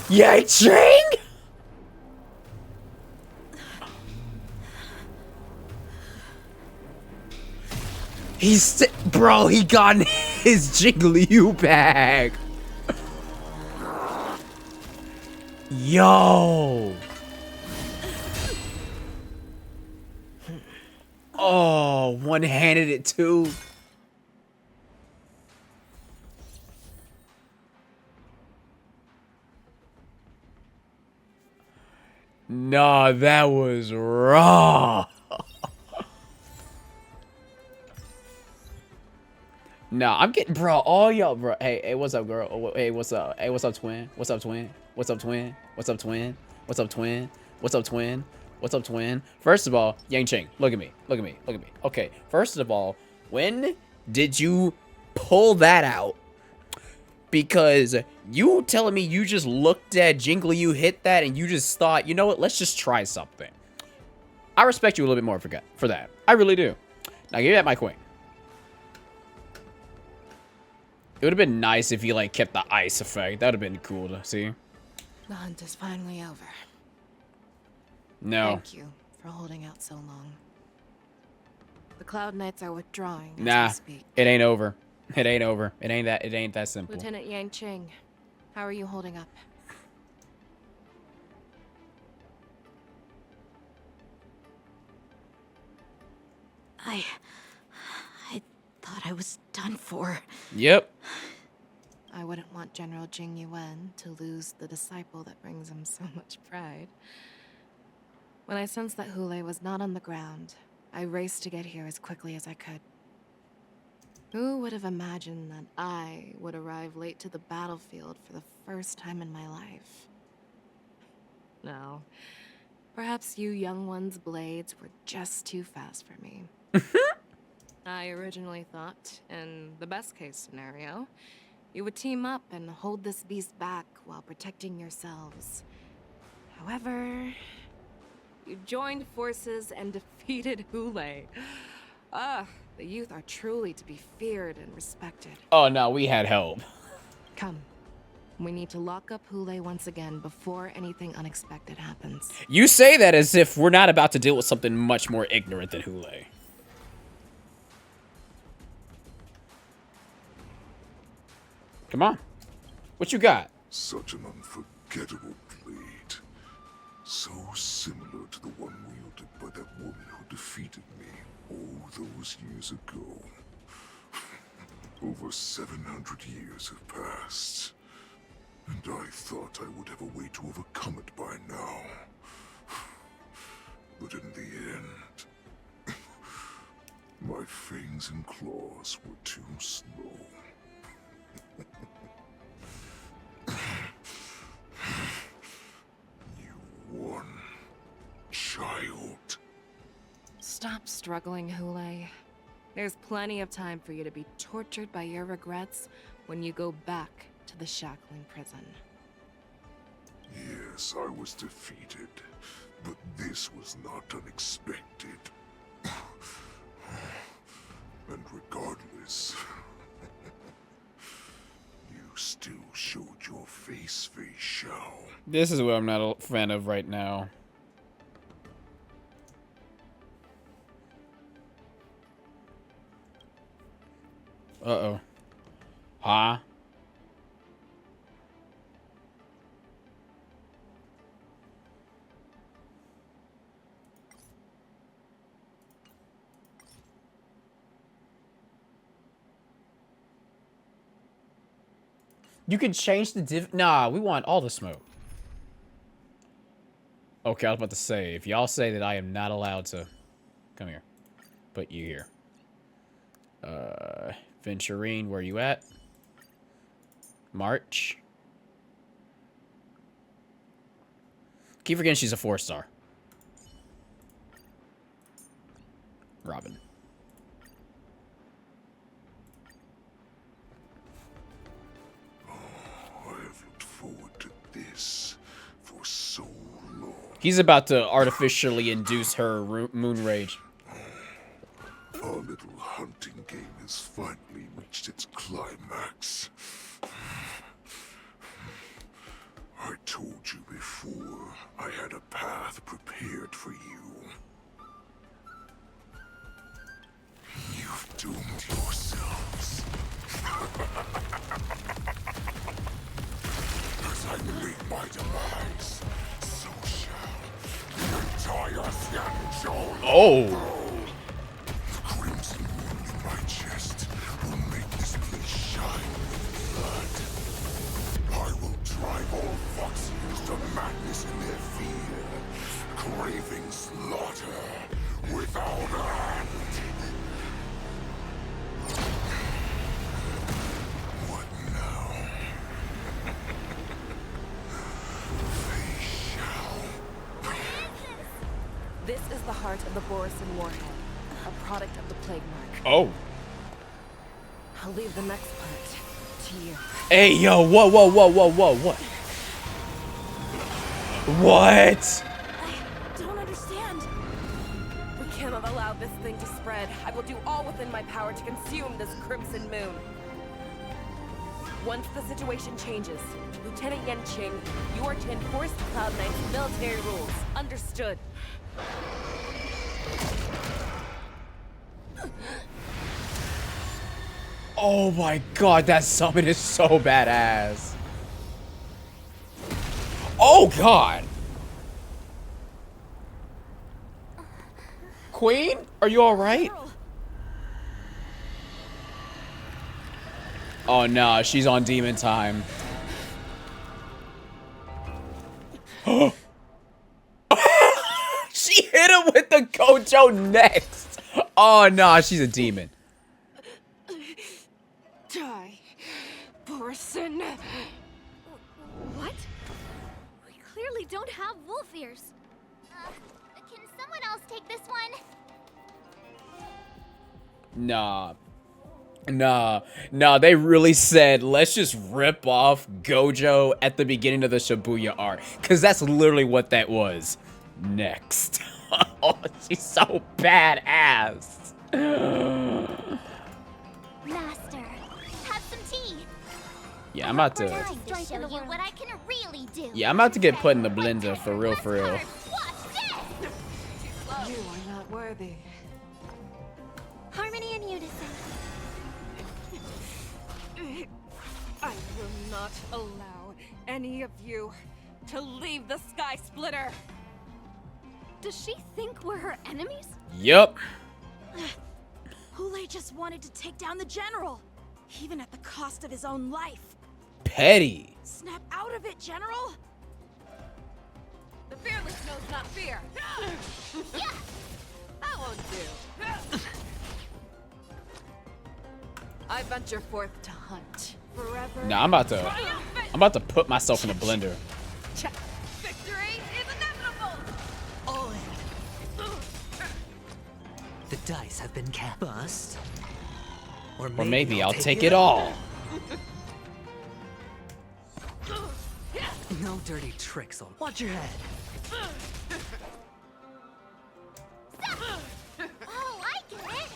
Yang Ching? Bro, he got his Jigglypuff back. Yo. Oh, one-handed it too. Nah, that was raw. Nah, I'm getting, bro, all y'all, bro. Hey, what's up, girl? Oh, hey, what's up? Hey, what's up, twin? What's up, twin? What's up, twin? What's up, twin? What's up, twin? What's up, twin? What's up, twin? First of all, Yang Ching, look at me. Look at me. Look at me. Okay, first of all, when did you pull that out? Because you telling me you just looked at Jingly, you hit that, and you just thought, you know what, let's just try something. I respect you a little bit more for that. I really do. Now, give me that my queen. It would have been nice if you, like, kept the ice effect. That would have been cool to see. The hunt is finally over. No. Thank you for holding out so long. The Cloud Knights are withdrawing as Nah, we speak. it ain't over. It ain't over. It ain't that simple. Lieutenant Yang Ching, how are you holding up? I thought I was done for. Yep. I wouldn't want General Jing Yuan to lose the disciple that brings him so much pride. When I sensed that Hulei was not on the ground, I raced to get here as quickly as I could. Who would have imagined that I would arrive late to the battlefield for the first time in my life? No. Perhaps you young ones' blades were just too fast for me. I originally thought, in the best case scenario, You would team up and hold this beast back while protecting yourselves. However, you joined forces and defeated Hule. The youth are truly to be feared and respected. Oh no, we had help. Come. We need to lock up Hule once again before anything unexpected happens. You say that as if we're not about to deal with something much more ignorant than Hule. Come on. What you got? Such an unforgettable blade. So similar to the one wielded by that woman who defeated me all those years ago. Over 700 years have passed. And I thought I would have a way to overcome it by now. But in the end, my fangs and claws were too slow. You won, child. Stop struggling, Hule. There's plenty of time for you to be tortured by your regrets when you go back to the shackling prison. Yes, I was defeated, but this was not unexpected. And regardless, you still showed your face, Shao. This is what I'm not a fan of right now. Uh-oh. Huh? You can change the div. Nah, we want all the smoke. Okay, I was about to say, if y'all say that I am not allowed to... Come here. Put you here. Venturine, where you at? March. Keep forgetting she's a 4-star. Robin. This for so long. He's about to artificially induce her moon rage. Our little hunting game has finally reached its climax. I told you before, I had a path prepared for you. You've doomed yourselves. As I meet my demise, so shall the entire Xianzhou. Oh! The crimson wound in my chest will make this place shine with blood. I will drive all Foxians to madness in their fear, craving slaughter without end. What now? This is the heart of the Borisin warhead, a product of the plague mark. Oh. I'll leave the next part to you. Hey, yo, whoa, whoa, whoa, whoa, whoa, what? What? I don't understand. We cannot allow this thing to spread. I will do all within my power to consume this crimson moon. Once the situation changes, Lieutenant Yanqing, you are to enforce the Cloud Knight's military rules. Understood. Oh my god, that summon is so badass. Oh god! Queen? Are you alright? Oh no, she's on demon time. She hit him with the Gojo next. Oh no, she's a demon. Die, Borisin. What? We clearly don't have wolf ears. Can someone else take this one? Nah. Nah, they really said, let's just rip off Gojo at the beginning of the Shibuya arc. Because that's literally what that was. Next. Oh, she's so badass. Master, have some tea. Yeah, I'm about to... Time to show you what I can really do. Yeah, I'm about to get put in the blender for real, for real. You are not worthy. Harmony and unison. I will not allow any of you to leave the Sky Splitter. Does she think we're her enemies? Yup. Hule just wanted to take down the general, even at the cost of his own life. Petty. Snap out of it, General! The fearless knows not fear. That won't do. I venture forth to hunt forever. Nah, I'm about to put myself in the blender. Victory is inevitable. All in. The dice have been cast. Bust. Or maybe I'll take it all. No dirty tricks. Watch your head. Oh, I get it.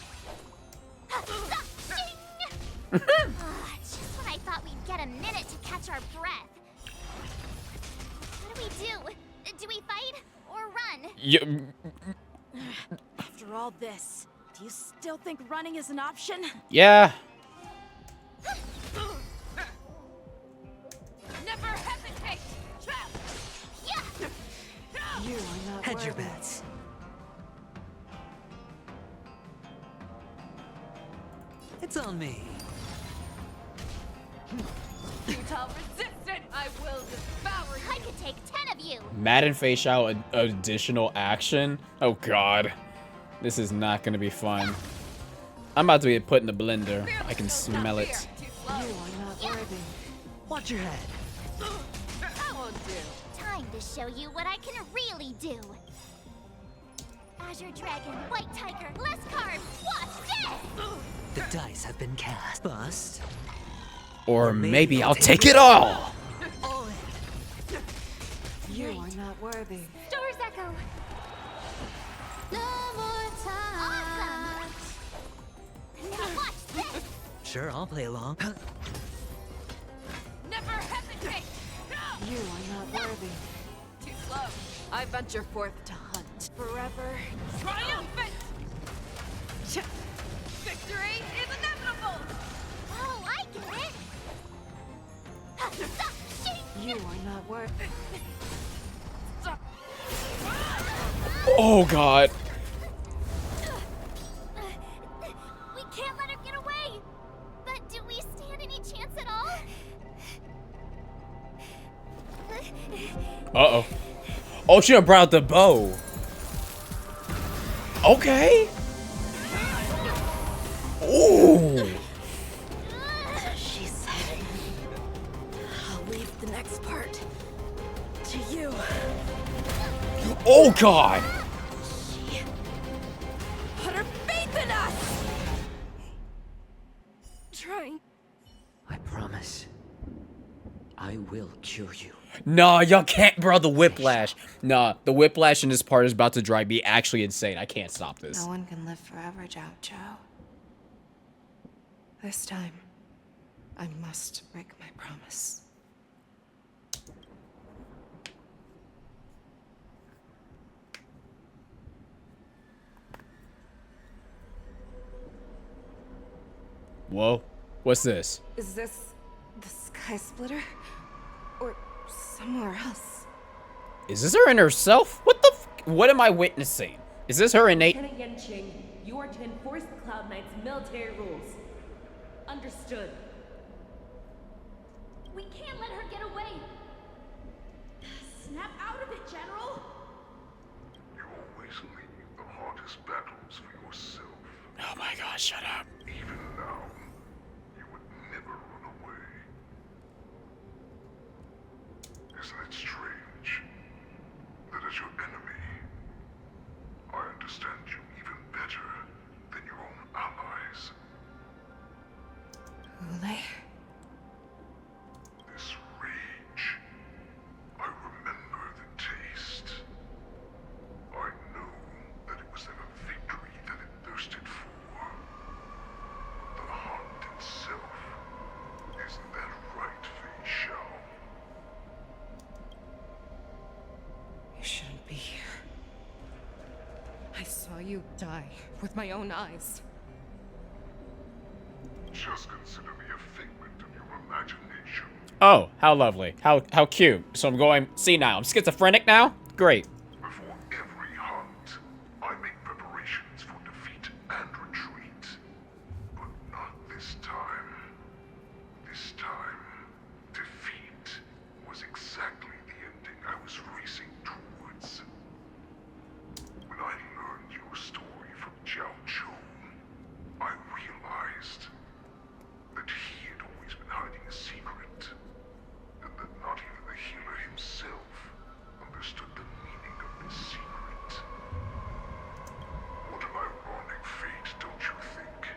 Just when I thought we'd get a minute to catch our breath. What do we do? Do we fight or run? After all this, do you still think running is an option? Yeah. Never hesitate. You are not Hedge your worthy. bets. It's on me. Futile resistance. I will devour you. I could take 10 of you. Madden facial additional action. Oh god. This is not gonna be fun. I'm about to get put in the blender. I can smell it. You are not worthy. Watch your head. That won't do. Time to show you what I can really do. Azure Dragon, White Tiger, less carbs. Watch this! The dice have been cast. Bust. Or maybe I'll take it all. All in. You are not worthy. Stars Echo. No more time. Awesome. Now watch this. Sure, I'll play along. Never hesitate. You are not worthy. Too slow. I venture forth to hunt forever. Triumphant. Victory is inevitable. Oh, I get it. You are not worthy. Oh god. We can't let her get away. But do we stand any chance at all? Uh-oh. Oh, she done brought out the bow. Okay. Ooh. She said, I'll leave the next part to you. Oh god. She put her faith in us! Trying. I promise. I will cure you. Nah, y'all can't, bro. The whiplash. Nah, the whiplash in this part is about to drive me actually insane. I can't stop this. No one can live forever, Zhao Zhao. This time, I must break my promise. Whoa. What's this? Is this the Sky Splitter? Or somewhere else? Is this her in herself? What the f— what am I witnessing? Is this her innate— Lieutenant Yanqing, you are to enforce the Cloud Knight's military rules. Understood. We can't let her get away. Snap out of it, General! You always leave the hardest battles for yourself. Oh my god, shut up. Even now, you would never run away. Isn't it strange that as your enemy, I understand you even better than your own allies? Hule? This rage. I remember the taste. I knew that it was never victory that it thirsted for. The hunt itself. Isn't that right, Fei Shao? You shouldn't be here. I saw you die with my own eyes. Just consider me a figment of your imagination. Oh, how lovely. How cute. So I'm going senile. I'm schizophrenic now? Great. Before every hunt, I make preparations for defeat and retreat. But not this time. This time, defeat was exactly the ending I was racing towards. When I learned your story from Jiao Chu, I realized that he had always been hiding a secret, and that not even the healer himself understood the meaning of this secret. What an ironic fate, don't you think?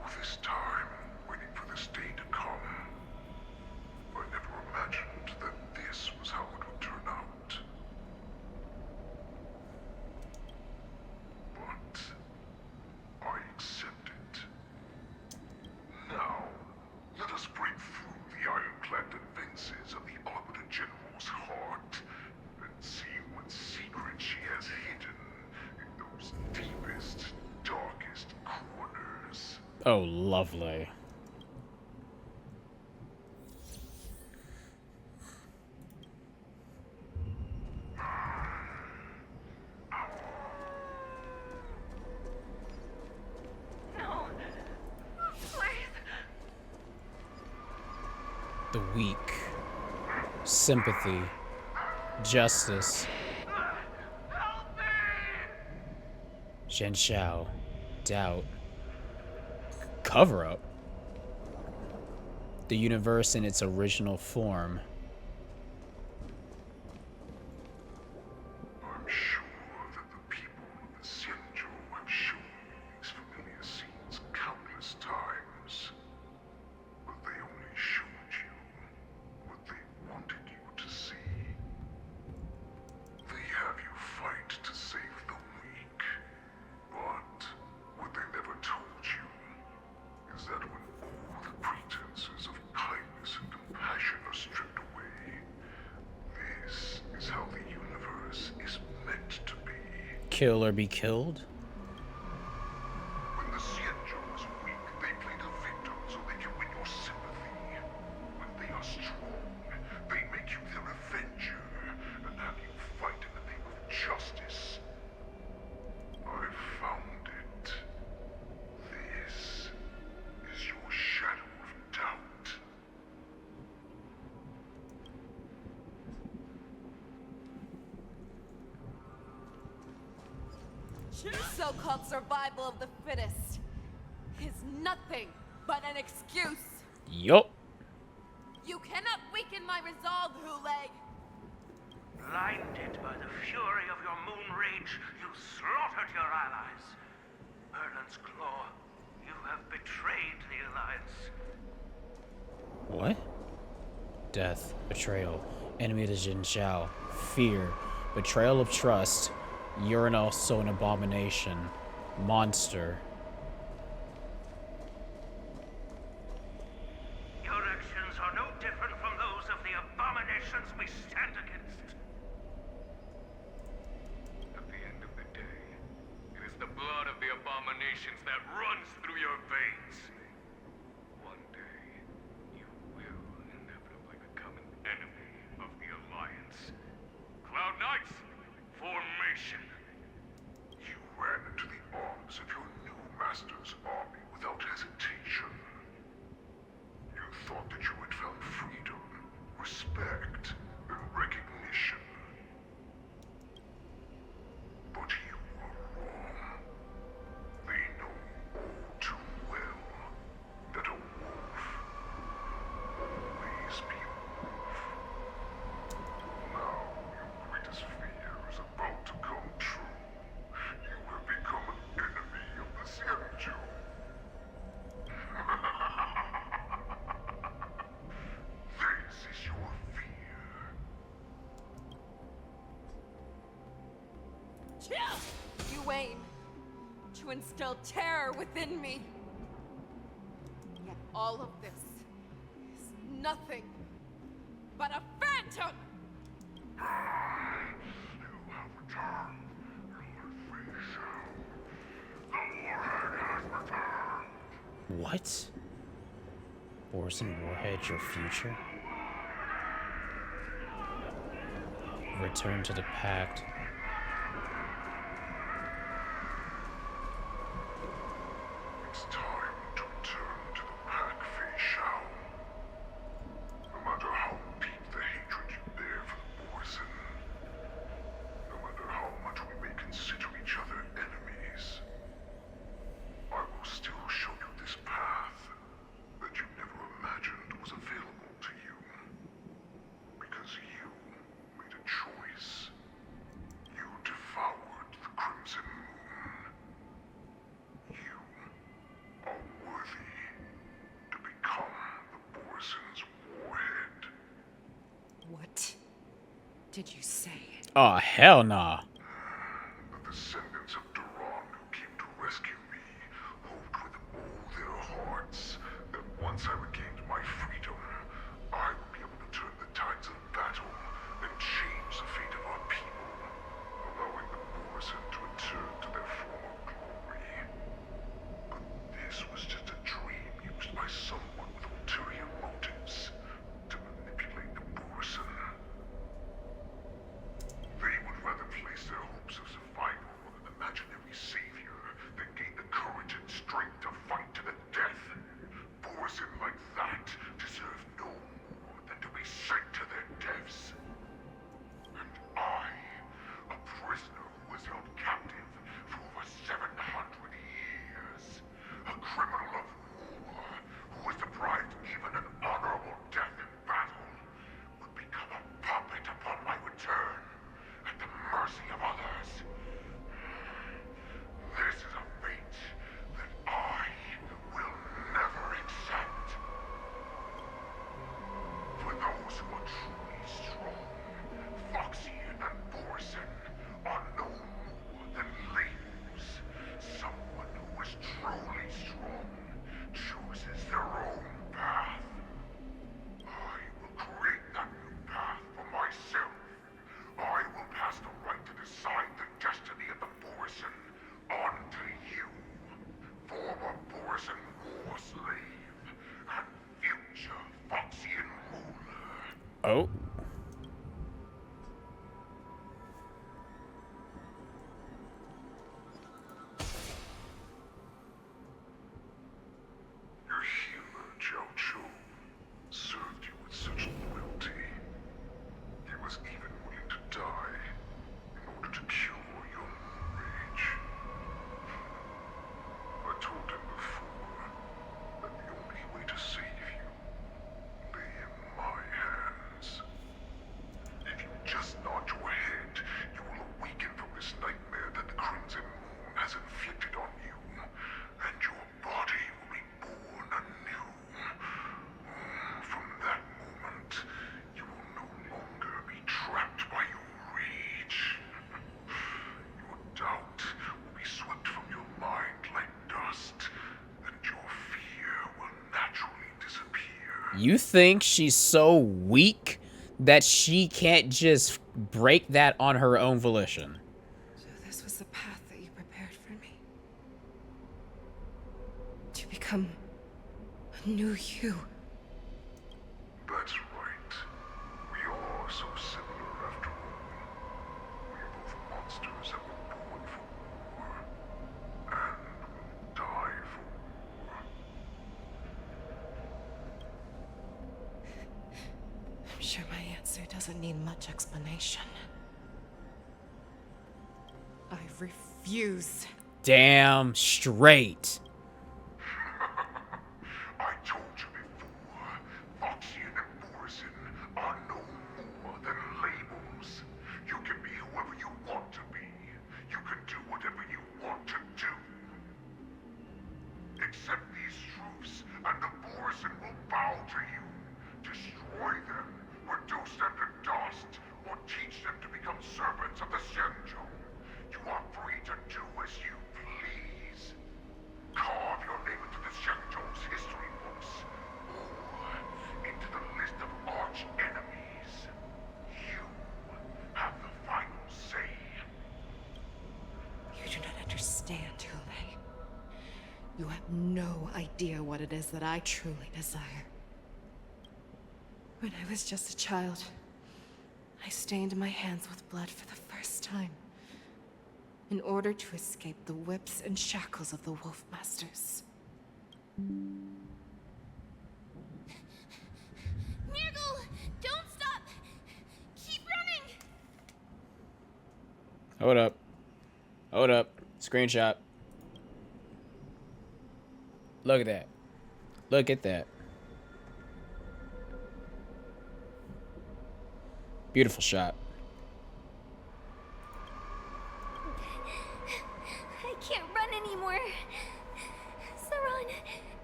All this time, waiting for this day to come. I never imagined that this was how it would turn out. But I accept it. Now, let us break through the ironclad defenses of the Arbiter General's heart and see what secret she has hidden in those deepest, darkest corners. Oh, lovely. No. Please. The weak. Sympathy. Justice. Zhen Shao. Doubt. Cover up. The universe in its original form. I'm sure that the people of the Xianzhou have shown you these familiar scenes countless times. But they only showed you what they wanted you to see. They have you fight to save the weak. But what they never told you is that when all the pretenses of kindness and compassion are stripped away, this is how the universe is meant to be. Kill or be killed? When the Xianzhou is weak, they play the victim so they can win your sympathy. When they are strong, they make you their avenger and have you fight in the name of justice. I found it. This is your shadow of doubt. So-called survival of the fittest is nothing but an excuse. Yup. You cannot weaken my resolve, Hule. Blinded by the fury of your moon rage, you slaughtered your allies. Merlin's Claw, you have betrayed the Alliance. What? Death, betrayal, enemy to Jin Shao, fear, betrayal of trust, you're also an abomination, monster. Your actions are no different from those of the abominations we stand against. At the end of the day, it is the blood of the abominations that runs through your veins. One day, you will inevitably become an enemy of the Alliance. Cloud Knights, formation! You ran into the arms of your new master's army without hesitation. You thought that you had found freedom, respect, and recognition. But you were wrong. They know all too well You aim to instill terror within me. Yet all of this is nothing but a phantom! What? Borson Warhead, your future? Return to the Pact. It's time to return to the Pack, Fei Shao. No matter how deep the hatred you bear for the Borson, no matter how much we may consider each other enemies, I will still show you this path that you never imagined was available to you. Because you made a choice. You devoured the Crimson Moon. You are worthy to become the Borson's warhead. What did you say? Oh, hell nah. The descendants of Duran who came to rescue me hoped with all their hearts that once I regained my freedom, I would be able to turn the tides of battle and change the fate of our people, allowing the Borson to return to their former glory. But this was just a dream used by someone with ulterior motives to manipulate the Borson. They would rather place their hopes of survival on an imaginary savior than gain the courage and strength to fight to the death. Borson like that deserve no more than to be sent to their deaths. And I, a prisoner who was held captive for over 700 years, a criminal of war who was deprived even an honorable death in battle, would become a puppet upon my return, at the mercy of others. This is a fate that I will never accept. For those who are truly strong, Foxian and Borson are no more than labels. Someone who is truly strong chooses their own path. I will create that new path for myself. I will pass the right to decide the destiny of the Borson on to you, former Borson war slave and future Foxian ruler. Oh. Your healer, Jiao Chu, served you with such loyalty. He was even willing to die in order to cure your rage. I told him before that the only way to save you lay in my hands. If you just nod your head, you will awaken from this nightmare that the Crimson Moon has inflicted on you, and your body will be born anew. From that moment, you will no longer be trapped by your rage. Your doubt will be swept from your mind like dust, and your fear will naturally disappear. You think she's so weak that she can't just break that on her own volition? So this was the path that you prepared for me. To become a new you. That's right. We are so similar after all. We are both monsters that were born for war, and will die for war. I'm sure my answer doesn't need much explanation. I refuse. Damn straight. I told you before, Foxian and Borson are no more than labels. You can be whoever you want to be. You can do whatever you want to do. Accept these truths, and the Borson will bow to you. Destroy them, reduce them to dust, or teach them to become servants of the Xianzhou. You are understand, Hule. You have no idea what it is that I truly desire. When I was just a child, I stained my hands with blood for the first time, in order to escape the whips and shackles of the Wolf Masters. Nirgal, don't stop! Keep running! Hold up. Hold up. Screenshot. Look at that. Look at that. Beautiful shot. I can't run anymore. Saran,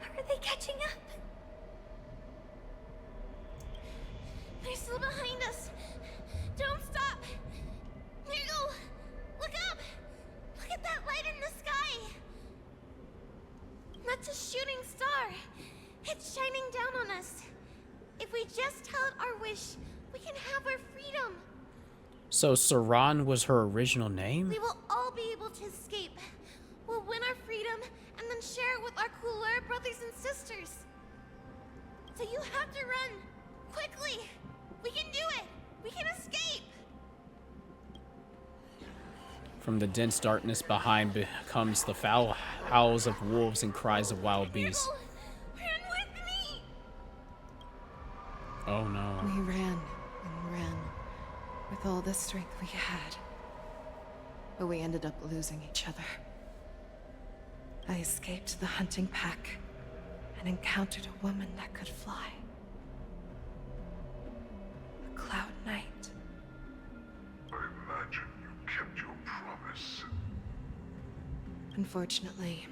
are they catching up? They're still behind us. Don't stop! Nirgal, look up! Look at that light in the sky! That's a shooting star. It's shining down on us. If we just tell it our wish, we can have our freedom. So Saran was her original name? We will all be able to escape. We'll win our freedom and then share it with our cooler brothers and sisters. So you have to run. Quickly. We can do it. We can escape. From the dense darkness behind comes the foul howls of wolves and cries of wild beasts. Run with me. Oh no. We ran and ran with all the strength we had, but we ended up losing each other. I escaped the hunting pack and encountered a woman that could fly. A Cloud Knight. I imagine you kept your promise. Unfortunately,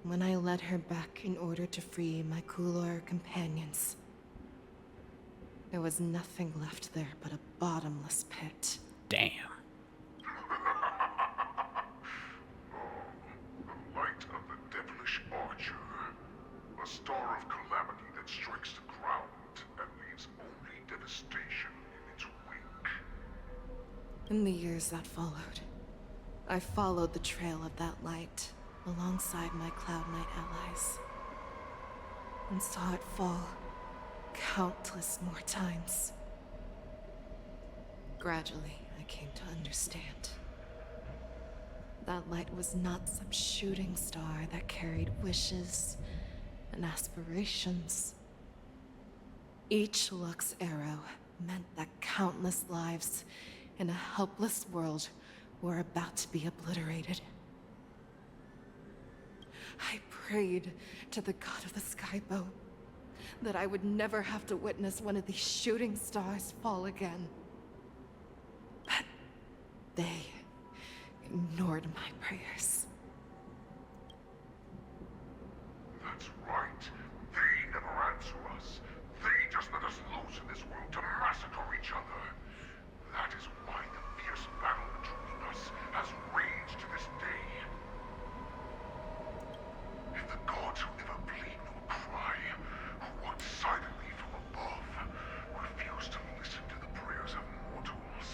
when I led her back in order to free my Kulor companions, there was nothing left there but a bottomless pit. Damn. The light of the devilish archer. A star of calamity that strikes the ground and leaves only devastation in its wake. In the years that followed, I followed the trail of that light alongside my Cloud Knight allies, and saw it fall countless more times. Gradually, I came to understand. That light was not some shooting star that carried wishes and aspirations. Each Lux arrow meant that countless lives in a helpless world were about to be obliterated. I prayed to the god of the skybow that I would never have to witness one of these shooting stars fall again. But they ignored my prayers. That's right. They never answer us. They just let us loose in this world to massacre each other. That is why the fierce battle between us has raged to this day. If the gods who never plead nor cry, who watch silently from above, refuse to listen to the prayers of mortals,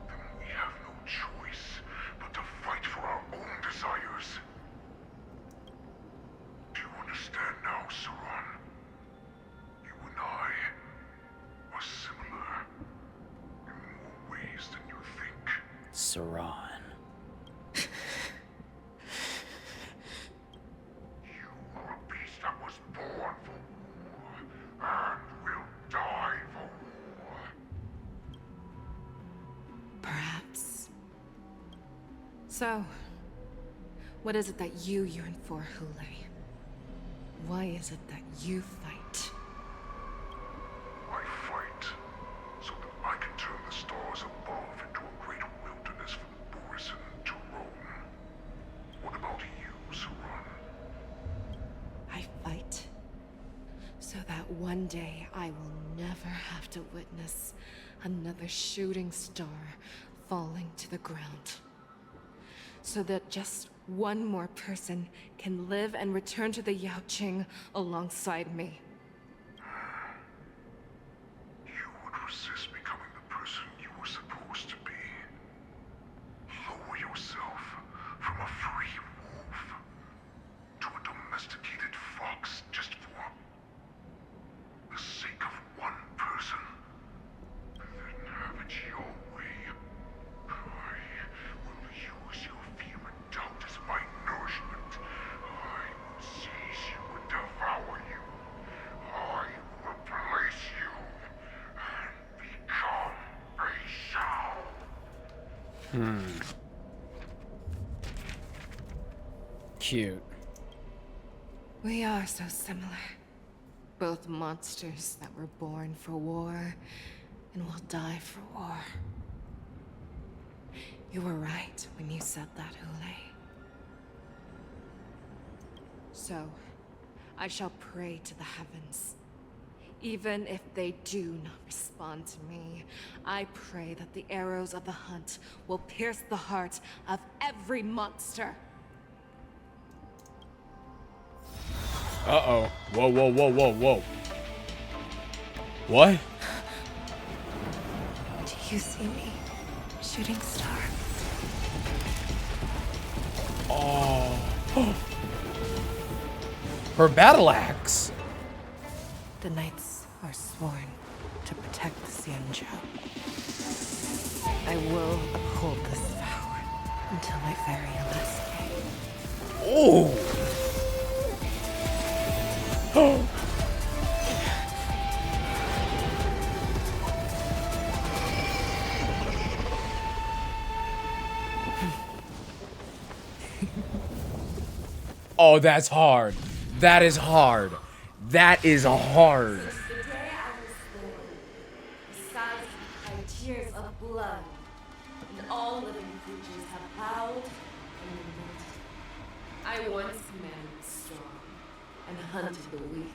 then we have no choice but to fight for our own desires. Do you understand now, Saran? You and I are similar in more ways than you think. Saran. You are a beast that was born for war and will die for war. Perhaps. So, what is it that you yearn for, Hule? Why is it that you fight? I fight so that I can turn the stars above into a great wilderness for the Borisin to roam. What about you, Saran? I fight so that one day I will never have to witness another shooting star falling to the ground. So that just one more person can live and return to the Yaoqing alongside me. You would resist becoming the person you were supposed to be. Lower yourself from a wolf to a domesticated fox just for the sake of one person. Then have it your way. I will use your fear and doubt as my nourishment. I will seize you and devour you. I will replace you and become a Shao. Cute. We are so similar. Both monsters that were born for war and will die for war. You were right when you said that, Hule. So, I shall pray to the heavens. Even if they do not respond to me, I pray that the arrows of the hunt will pierce the heart of every monster. Uh-oh. Whoa, whoa, whoa, whoa, whoa. What? Do you see me, shooting star? Oh. Her battle axe. The knights are sworn to protect the Xianzhou. I will uphold this vow until my very last day. Oh. Oh. Oh, that's hard. That is hard. That is hard. The day I was born, the skies have cried tears of blood, and all living creatures have howled and lamented. I once commanded the strong and hunted the weak.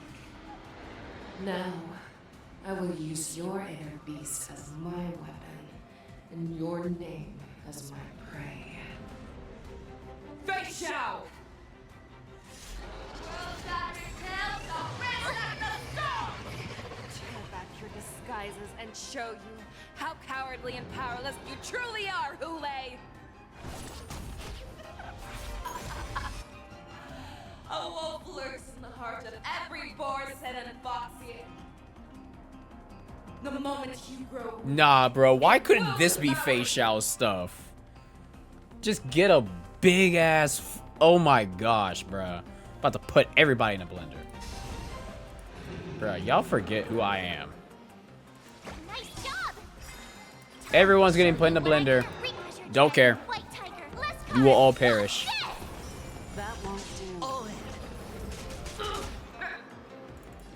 Now, I will use your inner beast as my weapon, and your name as my prey. Fei Shao! Tear back your disguises and show you how cowardly and powerless you truly are, Hule! A wolf lurks in the heart of every Borson and Foxy. The moment you grow Nah, bro. Why couldn't this be Fei Shao's stuff? Just get a big ass. Oh my gosh, bro. About to put everybody in a blender. Bro, y'all forget who I am. Nice job. Everyone's getting put in a blender. Don't care. You will all perish. That won't do.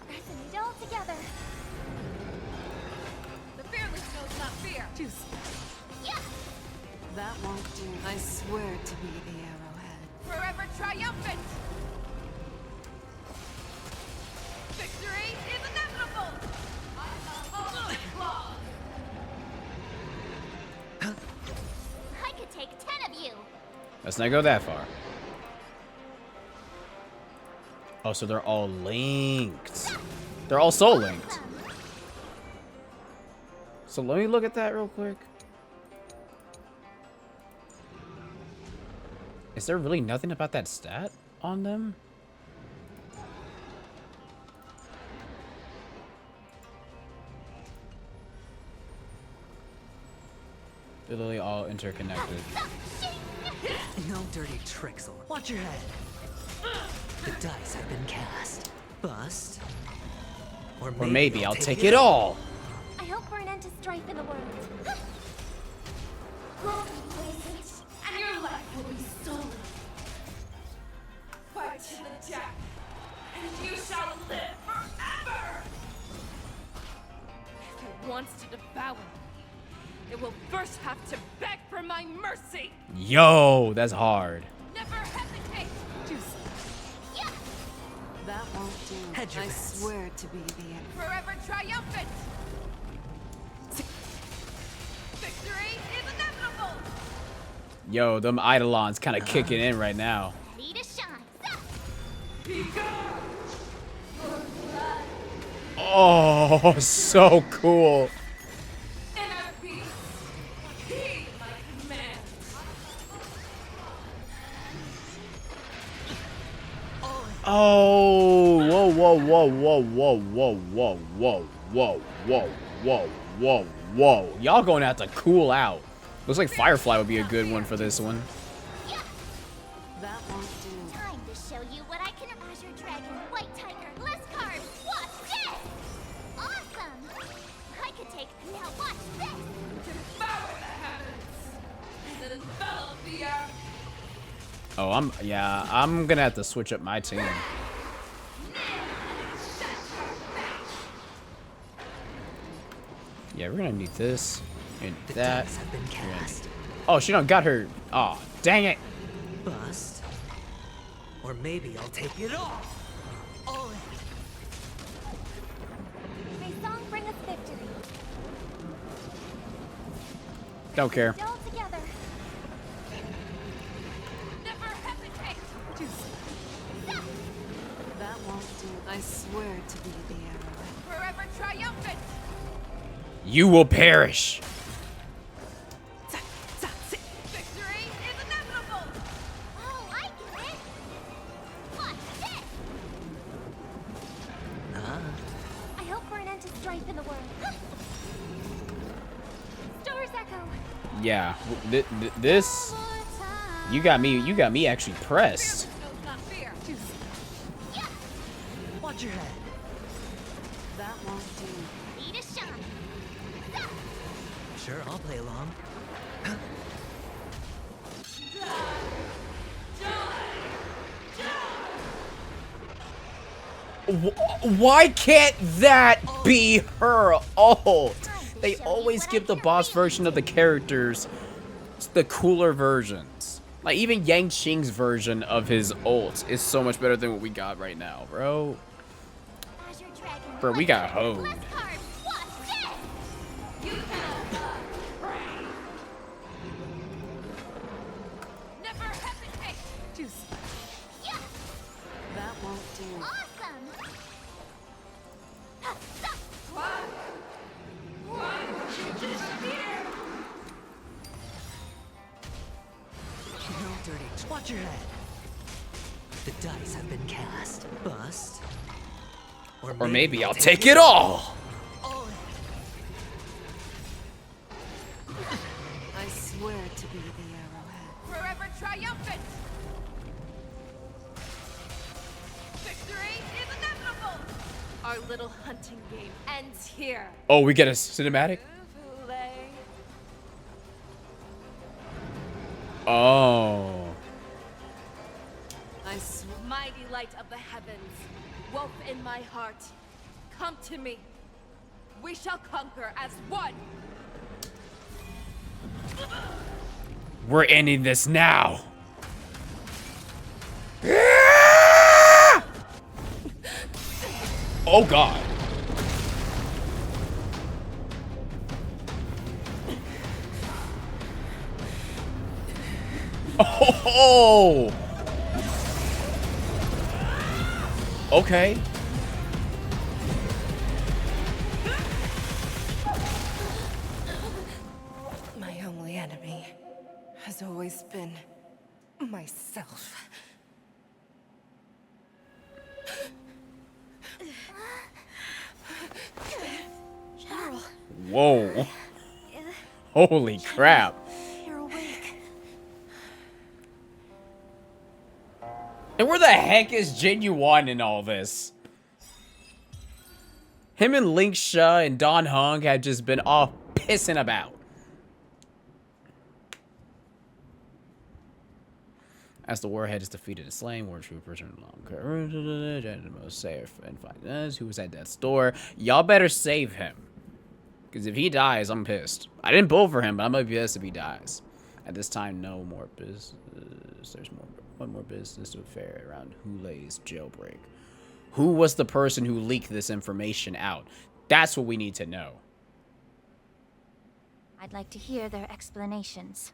Resonate all together. The fearless knows not fear. Yeah. That won't do. I swear to be the arrowhead. Forever triumphant! Victory is inevitable! I could take 10 of you. Let's not go that far. Oh, so they're all linked. They're all soul linked. So let me look at that real quick. Is there really nothing about that stat on them? They're literally all interconnected. No dirty tricks. Watch your head. The dice have been cast. Bust. Or maybe I'll take it all. I hope for an end to strife in the world. broken places, and your life will be stolen. Fight to the death, and you shall live forever! If it wants to devour me, it will first have to beg for my mercy. Yo, that's hard. Never hesitate. Yeah. That won't do. Hedge your I bets. swear to be the end. Forever triumphant! Victory is inevitable! Yo, them Eidolons kind of kicking in right now. Ready to shine. Oh, so cool. Inner peace, heed my command. Oh, whoa, whoa, whoa, whoa, whoa, whoa, whoa, whoa, whoa, whoa, whoa, whoa, whoa. Y'all gonna have to cool out. Looks like Firefly would be a good one for this one. That won't do. Time to show you what I can. Azure Dragon, White Tiger, less carbs. Watch this! Awesome! I could take. Now watch this! Devour the heavens! And envelop the earth! Oh, I'm gonna have to switch up my team. Yeah, we're gonna need this and that. Dice have been cast. Oh, she done got her. Oh, dang it. Bust. Or maybe I'll take it all. All in. May song bring us victory. Don't care. All together. Never hesitate! That won't do. I swear to be the arrow. Forever triumphant! You will perish. Victory is inevitable! Oh, I get it! Watch this! I hope for an end to strife in the world. Stars echo. Yeah, this. You got me actually pressed. Not fear. Watch your head. That won't do. Need a shot. Sure, I'll play along. Why can't that be her ult? They always give the boss version of the characters the cooler versions. Like, even Yang Qing's version of his ult is so much better than what we got right now, bro. Bro, we got hoed. Never hesitate! Juice. That won't do. Awesome! No dirty. Watch your head. The dice have been cast. Bust. Or maybe I'll take it all. All in. I swear to be the arrowhead. Forever triumphant! Victory is inevitable! Our little hunting game ends here. Oh, we get a cinematic? Oh. Mighty light of the heavens, wolf in my heart, come to me. We shall conquer as one. We're ending this now. Oh God. Oh. Okay. My only enemy has always been myself. General. Whoa. Holy crap. You're awake. And where the heck is Genuine in all this? Him and Link Sha and Don Hung have just been all pissing about. As the warhead is defeated and slain, war troopers are the most safe and find us who was at death's door. Y'all better save him. Because if he dies, I'm pissed. I didn't pull for him, but I'm gonna be pissed if he dies. At this time, no more business. There's one more business to affair around Hulei's jailbreak. Who was the person who leaked this information out? That's what we need to know. I'd like to hear their explanations.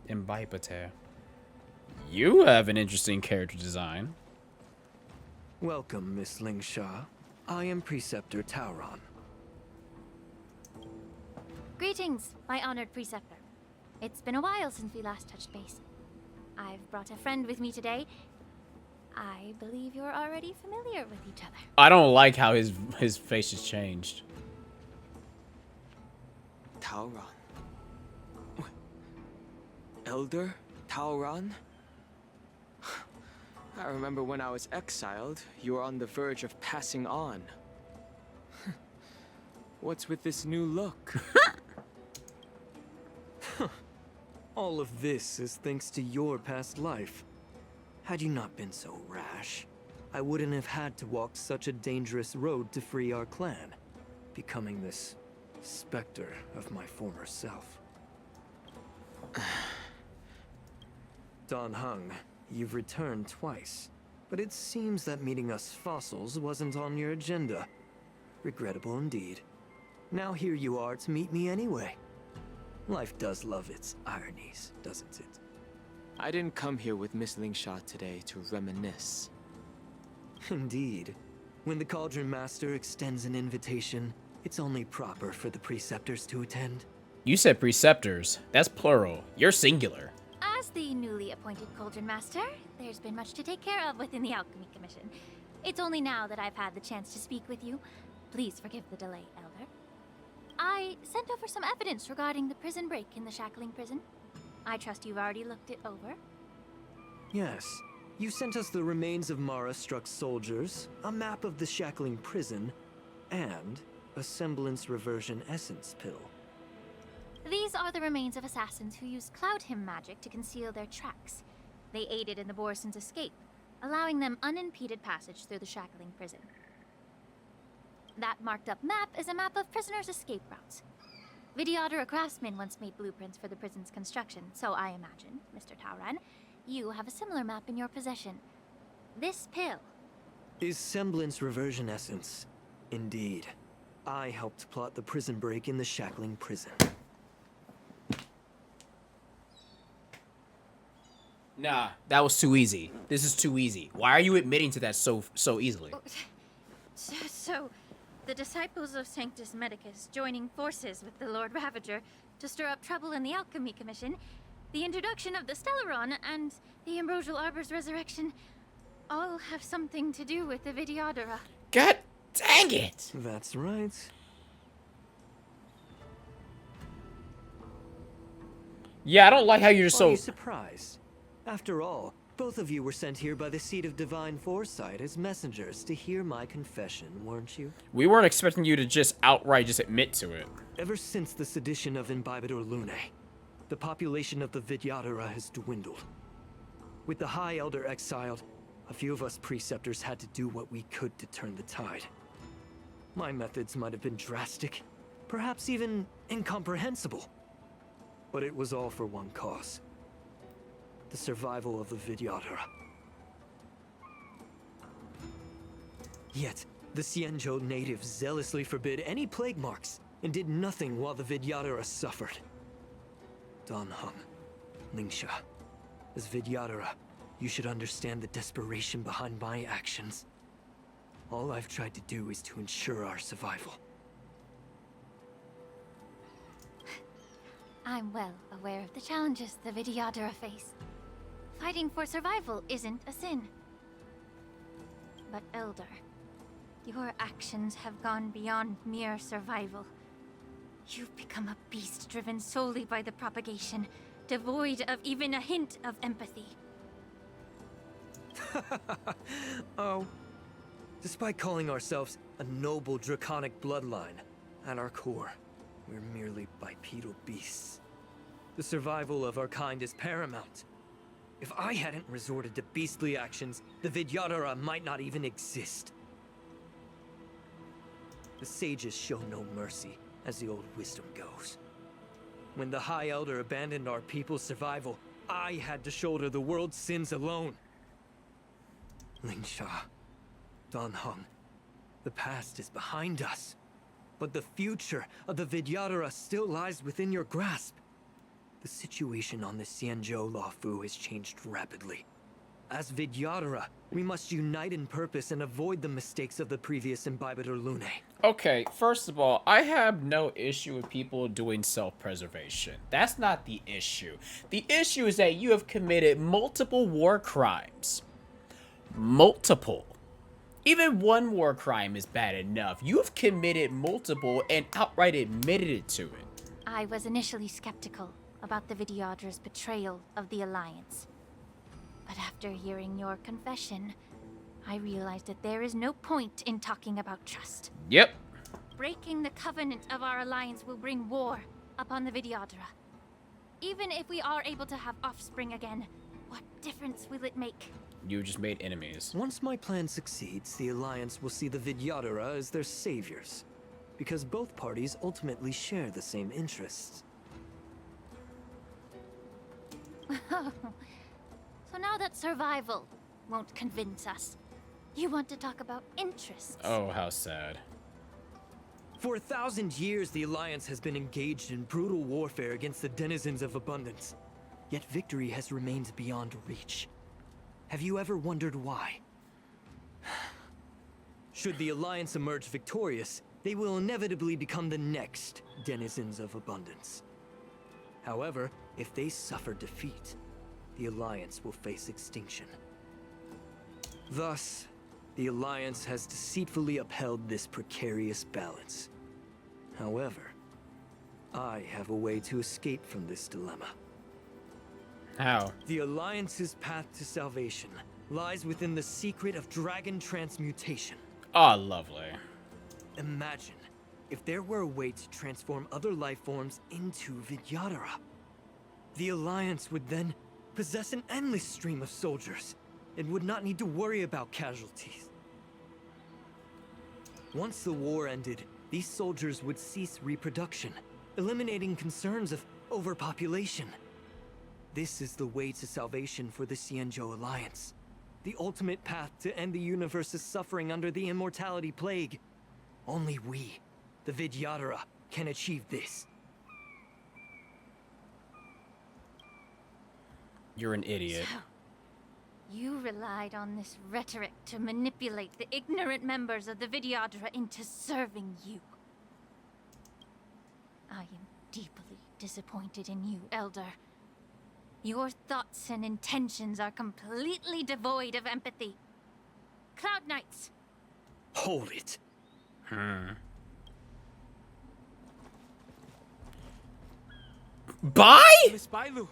Imbipater. You have an interesting character design. Welcome, Miss Lingsha. I am Preceptor Tauron. Greetings, my honored preceptor. It's been a while since we last touched base. I've brought a friend with me today. I believe you're already familiar with each other. I don't like how his face has changed. Tauron. Elder Tauron? I remember when I was exiled, you were on the verge of passing on. What's with this new look? All of this is thanks to your past life. Had you not been so rash, I wouldn't have had to walk such a dangerous road to free our clan, becoming this specter of my former self. Don Hung, you've returned twice, but it seems that meeting us fossils wasn't on your agenda. Regrettable indeed. Now here you are to meet me anyway. Life does love its ironies, doesn't it? I didn't come here with Miss Lingsha today to reminisce. Indeed. When the Cauldron Master extends an invitation, it's only proper for the preceptors to attend. You said preceptors. That's plural. You're singular. As the newly appointed Cauldron Master, there's been much to take care of within the Alchemy Commission. It's only now that I've had the chance to speak with you. Please forgive the delay, Elder. I sent over some evidence regarding the prison break in the Shackling prison. I trust you've already looked it over. Yes. You sent us the remains of Mara-struck soldiers, a map of the Shackling prison, and a semblance reversion essence pill. These are the remains of assassins who used Cloud Hymn magic to conceal their tracks. They aided in the Borison's escape, allowing them unimpeded passage through the Shackling prison. That marked-up map is a map of prisoners' escape routes. Vidyadhara craftsmen once made blueprints for the prison's construction, so I imagine, Mr. Tauran, you have a similar map in your possession. This pill is semblance reversion essence. Indeed. I helped plot the prison break in the Shackling prison. Nah, that was too easy. This is too easy. Why are you admitting to that so easily? So, the disciples of Sanctus Medicus joining forces with the Lord Ravager to stir up trouble in the Alchemy Commission, the introduction of the Stellaron, and the Ambrosial Arbor's resurrection all have something to do with the Vidyadhara. God dang it! That's right. Yeah, I don't like how you're so... Are you surprised? After all, both of you were sent here by the Seat of Divine Foresight as messengers to hear my confession, weren't you? We weren't expecting you to just outright just admit to it. Ever since the sedition of Imbibitor Lunae, the population of the Vidyadhara has dwindled. With the High Elder exiled, a few of us preceptors had to do what we could to turn the tide. My methods might have been drastic, perhaps even incomprehensible. But it was all for one cause. The survival of the Vidyadhara. Yet, the Xianzhou natives zealously forbid any plague marks and did nothing while the Vidyadhara suffered. Don Hung, Lingsha, as Vidyadhara, you should understand the desperation behind my actions. All I've tried to do is to ensure our survival. I'm well aware of the challenges the Vidyadhara face. Fighting for survival isn't a sin. But Elder, your actions have gone beyond mere survival. You've become a beast driven solely by the propagation, devoid of even a hint of empathy. Oh. Despite calling ourselves a noble draconic bloodline, at our core, we're merely bipedal beasts. The survival of our kind is paramount. If I hadn't resorted to beastly actions, the Vidyadhara might not even exist. The sages show no mercy, as the old wisdom goes. When the High Elder abandoned our people's survival, I had to shoulder the world's sins alone. Lingsha, Don Hung, the past is behind us. But the future of the Vidyadhara still lies within your grasp. The situation on the Xianzhou Luofu has changed rapidly. As Vidyadhara, we must unite in purpose and avoid the mistakes of the previous Imbibitor Lunae. Okay, first of all, I have no issue with people doing self-preservation. That's not the issue. The issue is that you have committed multiple war crimes. Multiple. Even one war crime is bad enough. You have committed multiple and outright admitted it to it. I was initially skeptical about the Vidyadhara's betrayal of the Alliance. But after hearing your confession, I realized that there is no point in talking about trust. Yep. Breaking the covenant of our alliance will bring war upon the Vidyadhara. Even if we are able to have offspring again, what difference will it make? You just made enemies. Once my plan succeeds, the Alliance will see the Vidyadhara as their saviors, because both parties ultimately share the same interests. So now that survival won't convince us, you want to talk about interests. Oh, how sad. For 1,000 years, the Alliance has been engaged in brutal warfare against the denizens of abundance. Yet victory has remained beyond reach. Have you ever wondered why? Should the Alliance emerge victorious, they will inevitably become the next denizens of abundance. However, if they suffer defeat, the Alliance will face extinction. Thus, the Alliance has deceitfully upheld this precarious balance. However, I have a way to escape from this dilemma. How? The Alliance's path to salvation lies within the secret of dragon transmutation. Ah, lovely. Imagine if there were a way to transform other life forms into Vidyadhara. The Alliance would then possess an endless stream of soldiers and would not need to worry about casualties. Once the war ended, these soldiers would cease reproduction, eliminating concerns of overpopulation. This is the way to salvation for the Xianzhou Alliance. The ultimate path to end the universe's suffering under the immortality plague. Only we, the Vidyadhara, can achieve this. You're an idiot. So, you relied on this rhetoric to manipulate the ignorant members of the Vidyadhara into serving you. I am deeply disappointed in you, Elder. Your thoughts and intentions are completely devoid of empathy. Cloud Knights! Hold it. Bye? Miss Bailu.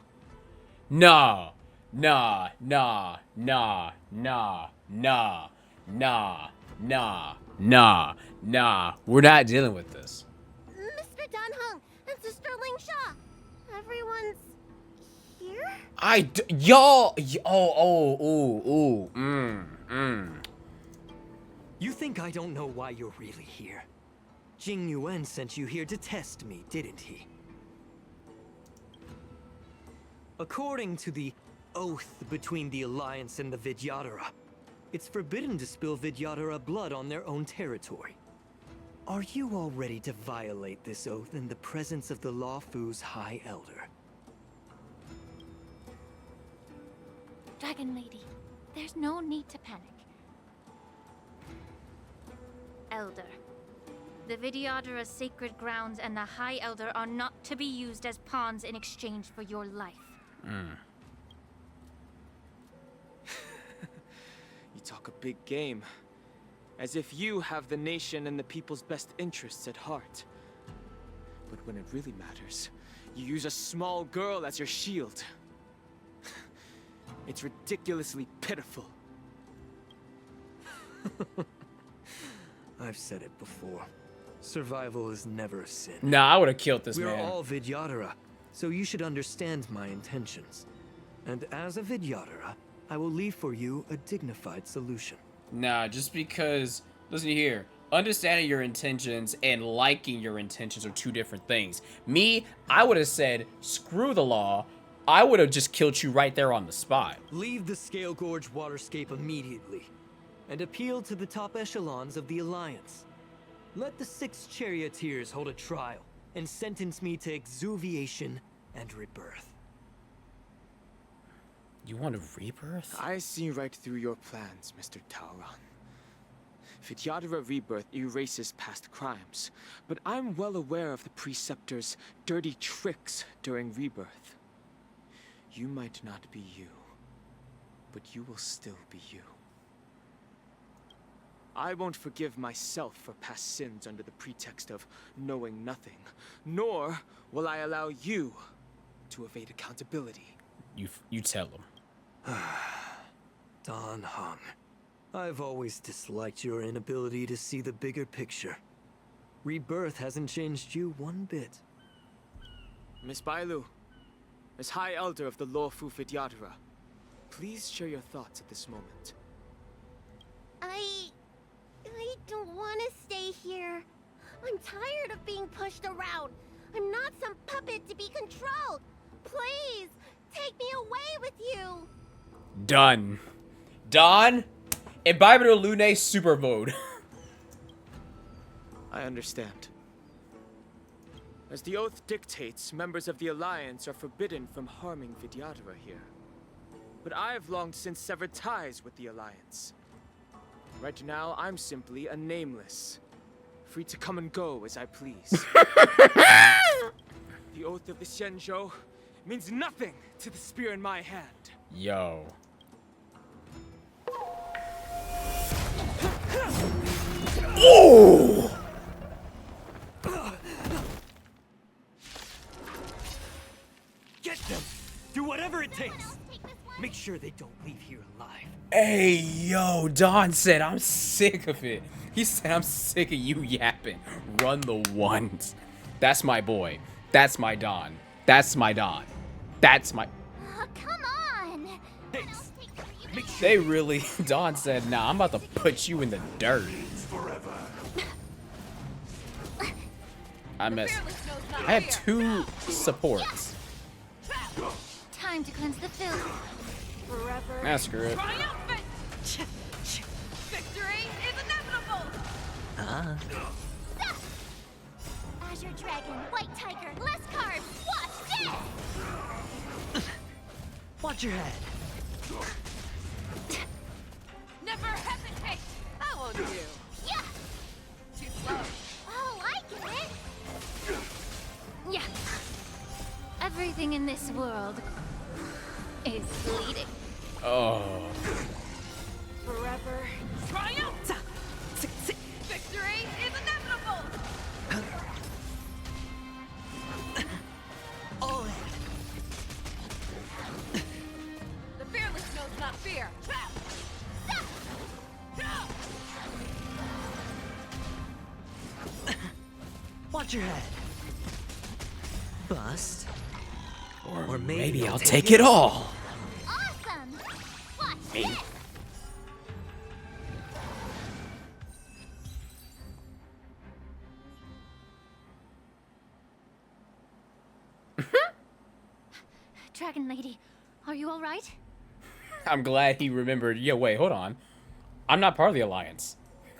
Nah. Nah. Nah. Nah. Nah. Nah. Nah. Nah. Nah. Nah. We're not dealing with this. Mr. Dunhung and Sister Lingsha, everyone's here? Y'all. You think I don't know why you're really here? Jing Yuan sent you here to test me, didn't he? According to the oath between the Alliance and the Vidyadhara, it's forbidden to spill Vidyadhara blood on their own territory. Are you all ready to violate this oath in the presence of the Lawfu's High Elder? Dragon Lady, there's no need to panic. Elder, the Vidyadhara's sacred grounds and the High Elder are not to be used as pawns in exchange for your life. You talk a big game. As if you have the nation and the people's best interests at heart. But when it really matters, you use a small girl as your shield. It's ridiculously pitiful. I've said it before. Survival is never a sin. Nah, I would have killed this We're man. all Vidyadhara, so you should understand my intentions. And as a Vidyadhara, I will leave for you a dignified solution. Nah, just because, listen here, understanding your intentions and liking your intentions are two different things. Me, I would have said, screw the law. I would have just killed you right there on the spot. Leave the Scale Gorge waterscape immediately, and appeal to the top echelons of the Alliance. Let the 6 charioteers hold a trial, and sentence me to exuviation and rebirth. You want a rebirth? I see right through your plans, Mr. Tauron. Vidyadhara rebirth erases past crimes, but I'm well aware of the Preceptor's dirty tricks during rebirth. You might not be you, but you will still be you. I won't forgive myself for past sins under the pretext of knowing nothing, nor will I allow you to evade accountability. You tell him. Dan Heng, I've always disliked your inability to see the bigger picture. Rebirth hasn't changed you one bit. Miss Bailu, as High Elder of the Lawfu Vidyadhara, please share your thoughts at this moment. I don't want to stay here. I'm tired of being pushed around. I'm not some puppet to be controlled. Please, take me away with you. Done. Dawn, imbibe to Lune super mode. I understand. As the oath dictates, members of the Alliance are forbidden from harming Vidyadhara here. But I've long since severed ties with the Alliance. Right now, I'm simply a nameless, free to come and go as I please. The oath of the Xianzhou means nothing to the spear in my hand. Yo. Oh! Get them! Do whatever it takes! Make sure they don't leave here alive. Hey, yo, Don said, I'm sick of it. He said, I'm sick of you yapping. Run the ones. That's my boy. That's my Don. That's my Don. That's my... Come on. They really... Don said, nah, I'm about to put you in the dirt. I missed. I have 2 supports. Time to cleanse the filth. Forever. Nah, screw it. Triumphant! Victory is inevitable! Azure Dragon, White Tiger, less carbs. Watch this! Watch your head. Never hesitate! I won't do. Yeah! Too slow. Oh, I get it! Yeah. Everything in this world is bleeding. Oh. Forever. Triumph! Victory is inevitable! All in. The fearless knows not fear. Watch your head. Bust. Or maybe I'll take it all. Awesome! Watch Me. this! Dragon Lady, are you all right? I'm glad he remembered. Yo, wait, hold on. I'm not part of the Alliance.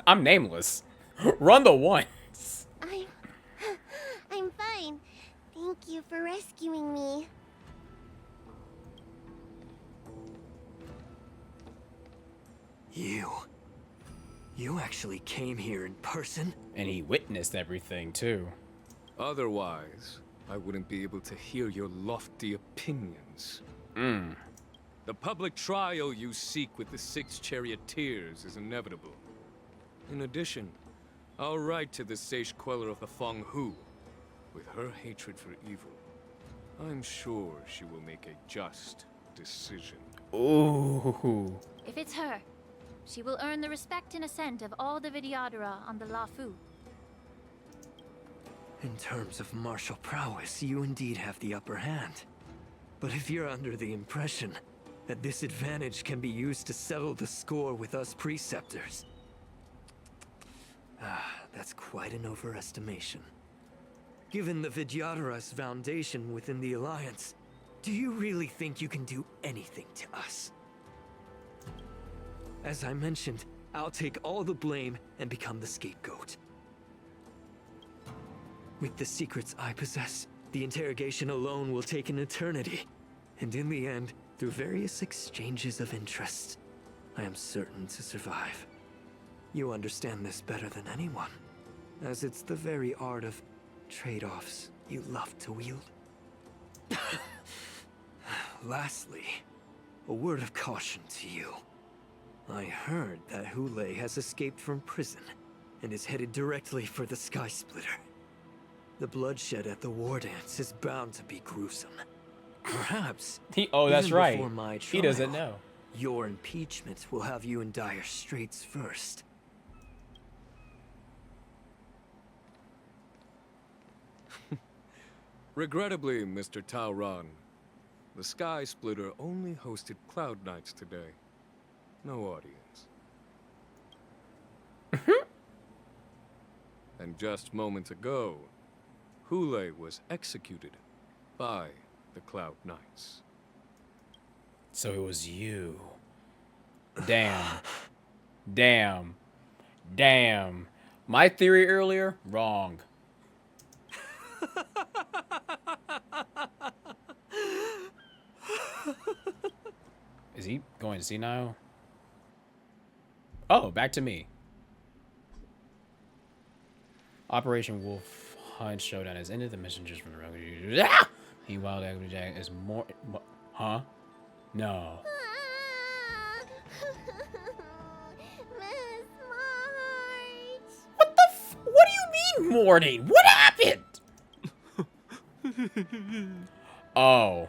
I'm nameless. Run the ones. I'm fine. Thank you for rescuing me. You actually came here in person? And he witnessed everything, too. Otherwise, I wouldn't be able to hear your lofty opinions. Mm. The public trial you seek with the 6 charioteers is inevitable. In addition, I'll write to the Sage Queller of the Feng Hu. With her hatred for evil, I'm sure she will make a just decision. Ooh. If it's her, she will earn the respect and assent of all the Vidyadhara on the Lawfu. In terms of martial prowess, you indeed have the upper hand. But if you're under the impression that this advantage can be used to settle the score with us preceptors, that's quite an overestimation. Given the Vidyadhara's foundation within the Alliance, do you really think you can do anything to us? As I mentioned, I'll take all the blame and become the scapegoat. With the secrets I possess, the interrogation alone will take an eternity. And in the end, Through various exchanges of interest, I am certain to survive. You understand this better than anyone, as it's the very art of trade-offs you love to wield. Lastly, a word of caution to you. I heard that Hule has escaped from prison and is headed directly for the Sky Splitter. The bloodshed at the war dance is bound to be gruesome. Perhaps, that's even right. before my He doesn't trial, know. Your impeachment will have you in dire straits first. Regrettably, Mr. Tauron, the Sky Splitter only hosted Cloud Knights today. No audience. And just moments ago, Hule was executed by the Cloud Knights. So it was you. Damn. Damn. Damn. My theory earlier, wrong. Is he going senile? Oh, back to me. Operation Wolf Hunt Showdown has ended. The messengers from the rogue. Meanwhile, the Jack is more. Huh? No. Miss March. What the f? What do you mean, morning? What happened? Oh.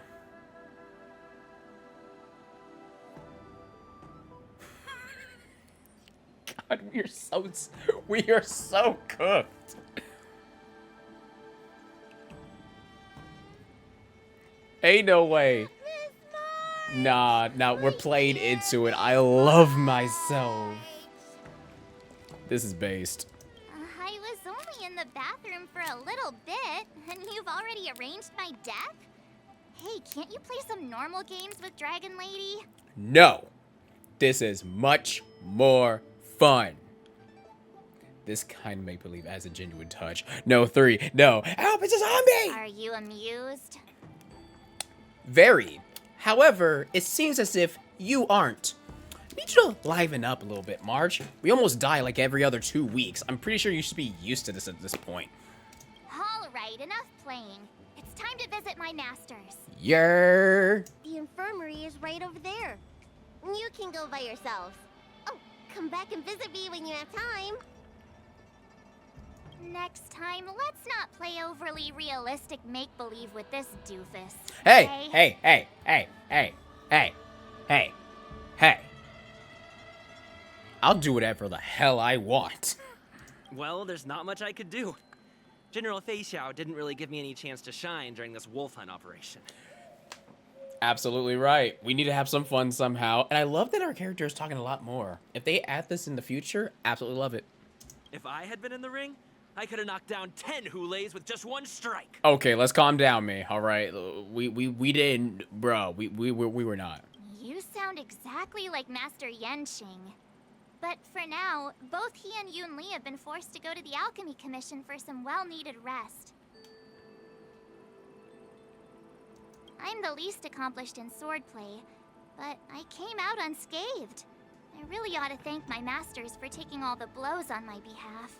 God, we are so cooked. Ain't no way. Nah, we're playing into it. I love myself. This is based. I was only in the bathroom for a little bit, and you've already arranged my death? Hey, can't you play some normal games with Dragon Lady? No. This is much more fun. This kind of make-believe has a genuine touch. No, 3. No. Help, it's a zombie! Are you amused? Very. However, it seems as if you aren't. I need you to liven up a little bit, Marge. We almost die like every other 2 weeks. I'm pretty sure you should be used to this at this point. Alright, enough playing. It's time to visit my masters. Yer. The infirmary is right over there. You can go by yourself. Oh, come back and visit me when you have time. Next time, let's not play overly realistic make-believe with this doofus. Hey, okay? hey. I'll do whatever the hell I want. Well, there's not much I could do. General Fei Xiao didn't really give me any chance to shine during this wolf hunt operation. Absolutely right. We need to have some fun somehow. And I love that our character is talking a lot more. If they add this in the future, absolutely love it. If I had been in the ring, I could have knocked down 10 Huleis with just one strike. Okay, let's calm down, me. All right, we didn't, bro. We were not. You sound exactly like Master Yenqing. But for now, both he and Yun Li have been forced to go to the Alchemy Commission for some well-needed rest. I'm the least accomplished in swordplay, but I came out unscathed. I really ought to thank my masters for taking all the blows on my behalf.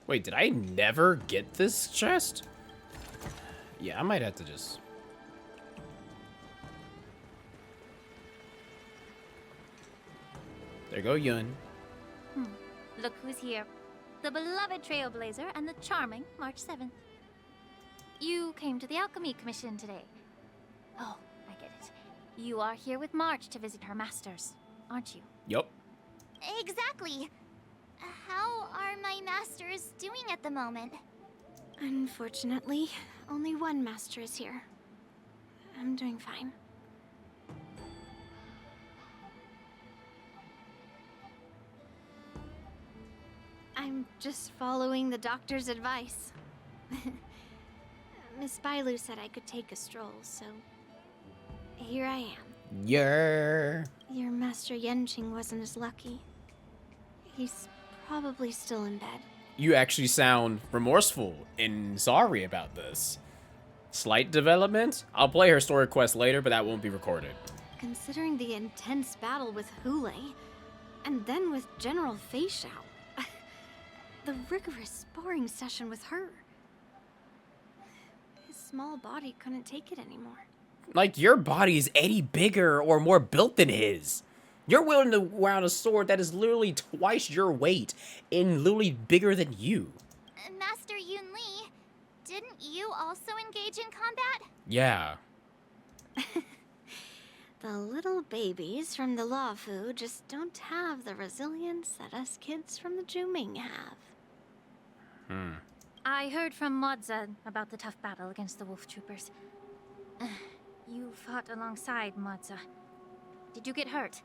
Wait, did I never get this chest? Yeah, I might have to just... There you go, Yun. Look who's here. The beloved Trailblazer and the charming March 7th. You came to the Alchemy Commission today. Oh, I get it. You are here with March to visit her masters, aren't you? Yup. Exactly. How are my masters doing at the moment? Unfortunately, only one master is here. I'm doing fine. I'm just following the doctor's advice. Miss Bailu said I could take a stroll, so here I am. Yeah. Your Master Yenjing wasn't as lucky. He's probably still in bed. You actually sound remorseful and sorry about this. Slight development? I'll play her story quest later, but that won't be recorded. Considering the intense battle with Hulei, and then with General Fei Xiao, the rigorous sparring session with her. His small body couldn't take it anymore. Like, your body is any bigger or more built than his. You're willing to wield a sword that is literally twice your weight and literally bigger than you. Master Yun Li, didn't you also engage in combat? Yeah. The little babies from the Luofu just don't have the resilience that us kids from the Zhuming have. I heard from Modza about the tough battle against the wolf troopers. You fought alongside Modza. Did you get hurt?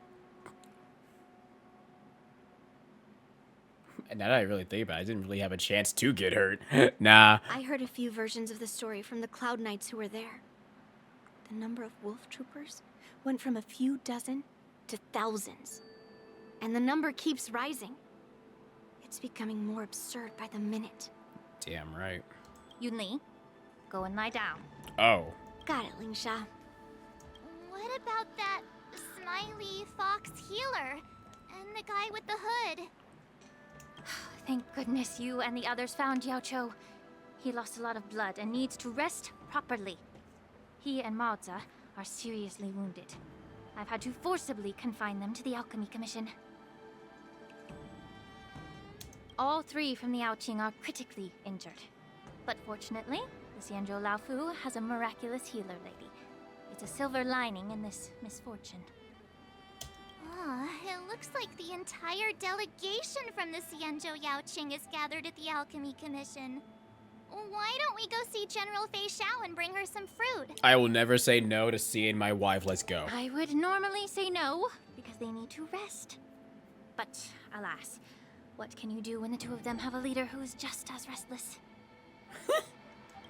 And now that I really think about it, I didn't really have a chance to get hurt. Nah. I heard a few versions of the story from the Cloud Knights who were there. The number of wolf troopers went from a few dozen to thousands. And the number keeps rising. It's becoming more absurd by the minute. Damn right. Yun Li, go and lie down. Oh. Got it, Lingsha. What about that smiley fox healer and the guy with the hood? Thank goodness you and the others found Yao Cho. He lost a lot of blood and needs to rest properly. He and Maoza are seriously wounded. I've had to forcibly confine them to the Alchemy Commission. All three from the Yaoqing are critically injured. But fortunately, the Xianzhou Laofu has a miraculous healer lady. It's a silver lining in this misfortune. It looks like the entire delegation from the Xianzhou Yaoqing is gathered at the Alchemy Commission. Why don't we go see General Fei Xiao and bring her some fruit? I will never say no to seeing my wife. Let's go. I would normally say no, because they need to rest. But alas, what can you do when the two of them have a leader who is just as restless?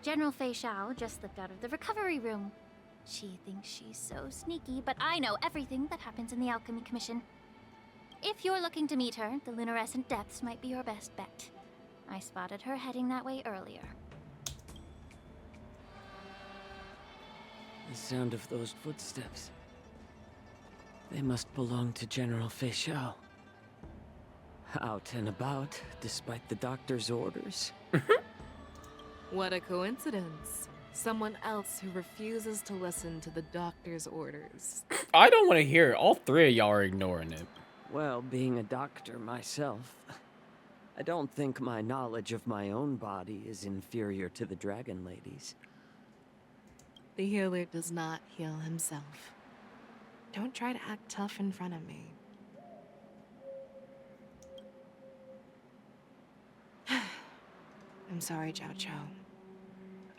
General Fei Xiao just slipped out of the recovery room. She thinks she's so sneaky, but I know everything that happens in the Alchemy Commission. If you're looking to meet her, the luminescent depths might be your best bet. I spotted her heading that way earlier. The sound of those footsteps. They must belong to General Fei Xiao. Out and about, despite the doctor's orders. What a coincidence. Someone else who refuses to listen to the doctor's orders. I don't want to hear it. All three of y'all are ignoring it. Well, being a doctor myself, I don't think my knowledge of my own body is inferior to the Dragon Lady's. The healer does not heal himself. Don't try to act tough in front of me. I'm sorry, Zhao Cho.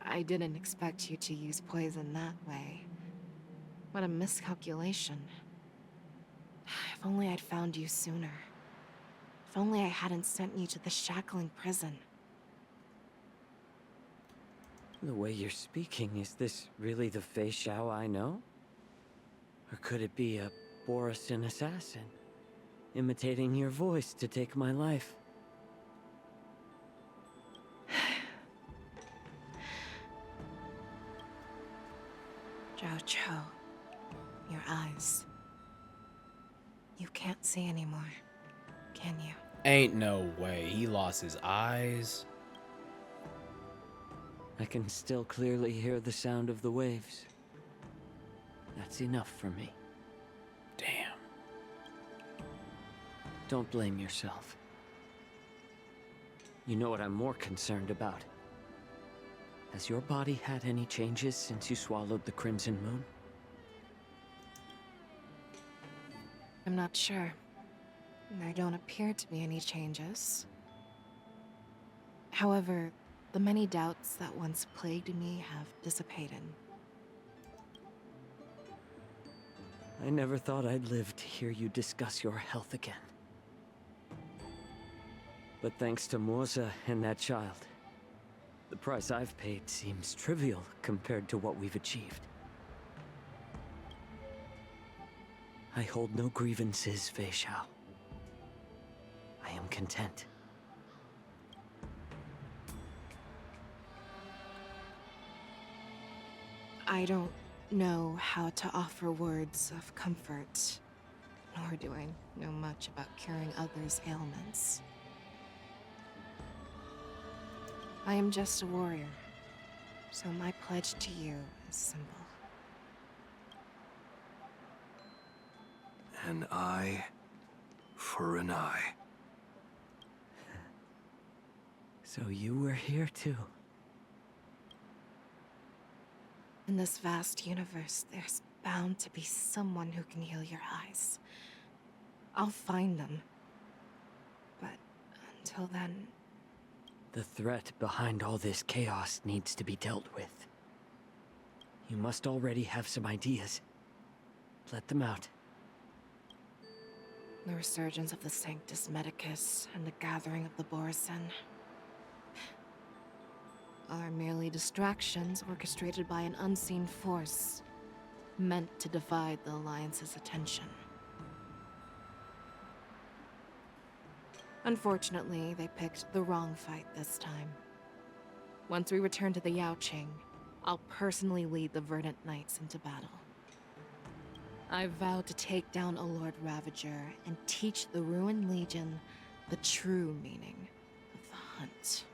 I didn't expect you to use poison that way. What a miscalculation. If only I'd found you sooner. If only I hadn't sent you to the shackling prison. The way you're speaking, is this really the Fei Xiao I know? Or could it be a Borisin assassin, imitating your voice to take my life? Zhao Cho, your eyes. You can't see anymore, can you? Ain't no way. He lost his eyes. I can still clearly hear the sound of the waves. That's enough for me. Damn. Don't blame yourself. You know what I'm more concerned about? Has your body had any changes since you swallowed the Crimson Moon? I'm not sure. There don't appear to be any changes. However, the many doubts that once plagued me have dissipated. I never thought I'd live to hear you discuss your health again. But thanks to Moza and that child, the price I've paid seems trivial compared to what we've achieved. I hold no grievances, Fei Shao. I am content. I don't know how to offer words of comfort, nor do I know much about curing others' ailments. I am just a warrior, so my pledge to you is simple. An eye for an eye. So you were here too. In this vast universe, there's bound to be someone who can heal your eyes. I'll find them. But until then... The threat behind all this chaos needs to be dealt with. You must already have some ideas. Let them out. The resurgence of the Sanctus Medicus and the gathering of the Borisin are merely distractions orchestrated by an unseen force, meant to divide the Alliance's attention. Unfortunately, they picked the wrong fight this time. Once we return to the Yaoqing, I'll personally lead the Verdant Knights into battle. I vowed to take down a Lord Ravager and teach the Ruined Legion the true meaning of the hunt.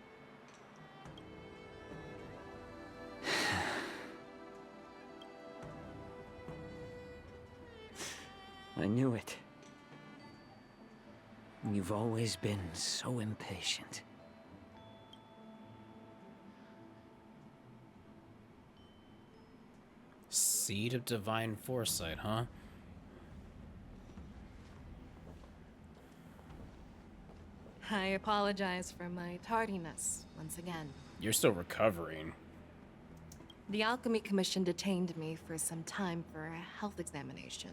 I knew it. You've always been so impatient. Seed of divine foresight, huh? I apologize for my tardiness once again. You're still recovering. The Alchemy Commission detained me for some time for a health examination.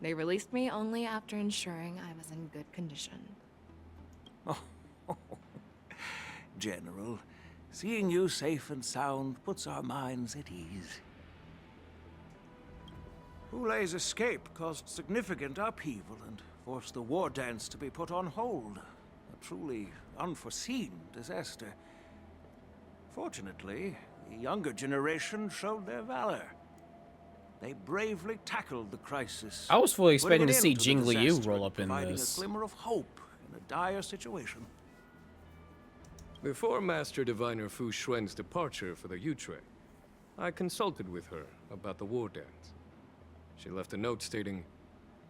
They released me only after ensuring I was in good condition. Oh, General, seeing you safe and sound puts our minds at ease. Hulei's escape caused significant upheaval and forced the war dance to be put on hold. A truly unforeseen disaster. Fortunately, the younger generation showed their valor. They bravely tackled the crisis. I was fully expecting to putting an see end the Jing Liu disaster roll and up in providing this. a glimmer of hope in a dire situation. Before Master Diviner Fu Xuan's departure for the Yutre, I consulted with her about the war dance. She left a note stating,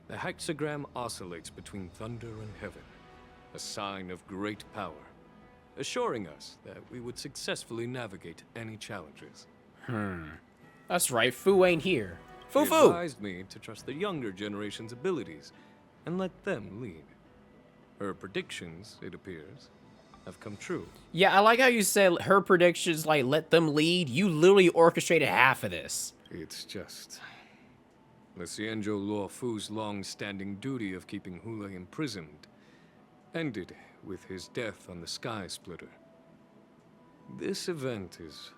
"The hexagram oscillates between thunder and heaven, a sign of great power, assuring us that we would successfully navigate any challenges." That's right, Fu ain't here. She Fu! advised me to trust the younger generation's abilities and let them lead. Her predictions, it appears, have come true. Yeah, I like how you said her predictions, like, let them lead. You literally orchestrated half of this. It's just... the Xianzhou Luo Fu's long-standing duty of keeping Hulei imprisoned ended with his death on the Sky Splitter. This event is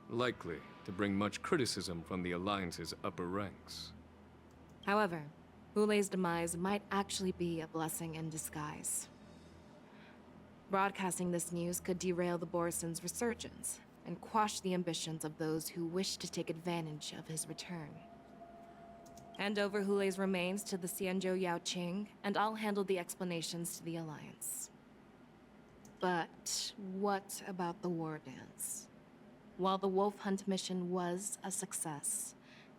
likely to bring much criticism from the Alliance's upper ranks. However, Hulei's demise might actually be a blessing in disguise. Broadcasting this news could derail the Borisin's resurgence and quash the ambitions of those who wish to take advantage of his return. Hand over Hulei's remains to the Xianzhou Yaoqing, and I'll handle the explanations to the Alliance. But what about the war dance? While the Wolf Hunt mission was a success,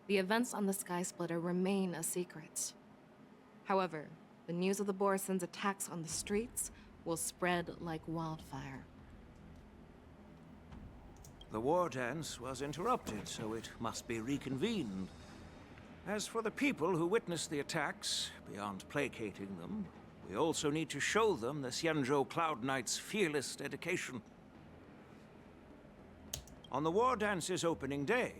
the events on the Sky Splitter remain a secret. However, the news of the Borisin's attacks on the streets will spread like wildfire. The war dance was interrupted, so it must be reconvened. As for the people who witnessed the attacks, beyond placating them, we also need to show them the Xianzhou Cloud Knight's fearless dedication. On the war dance's opening day,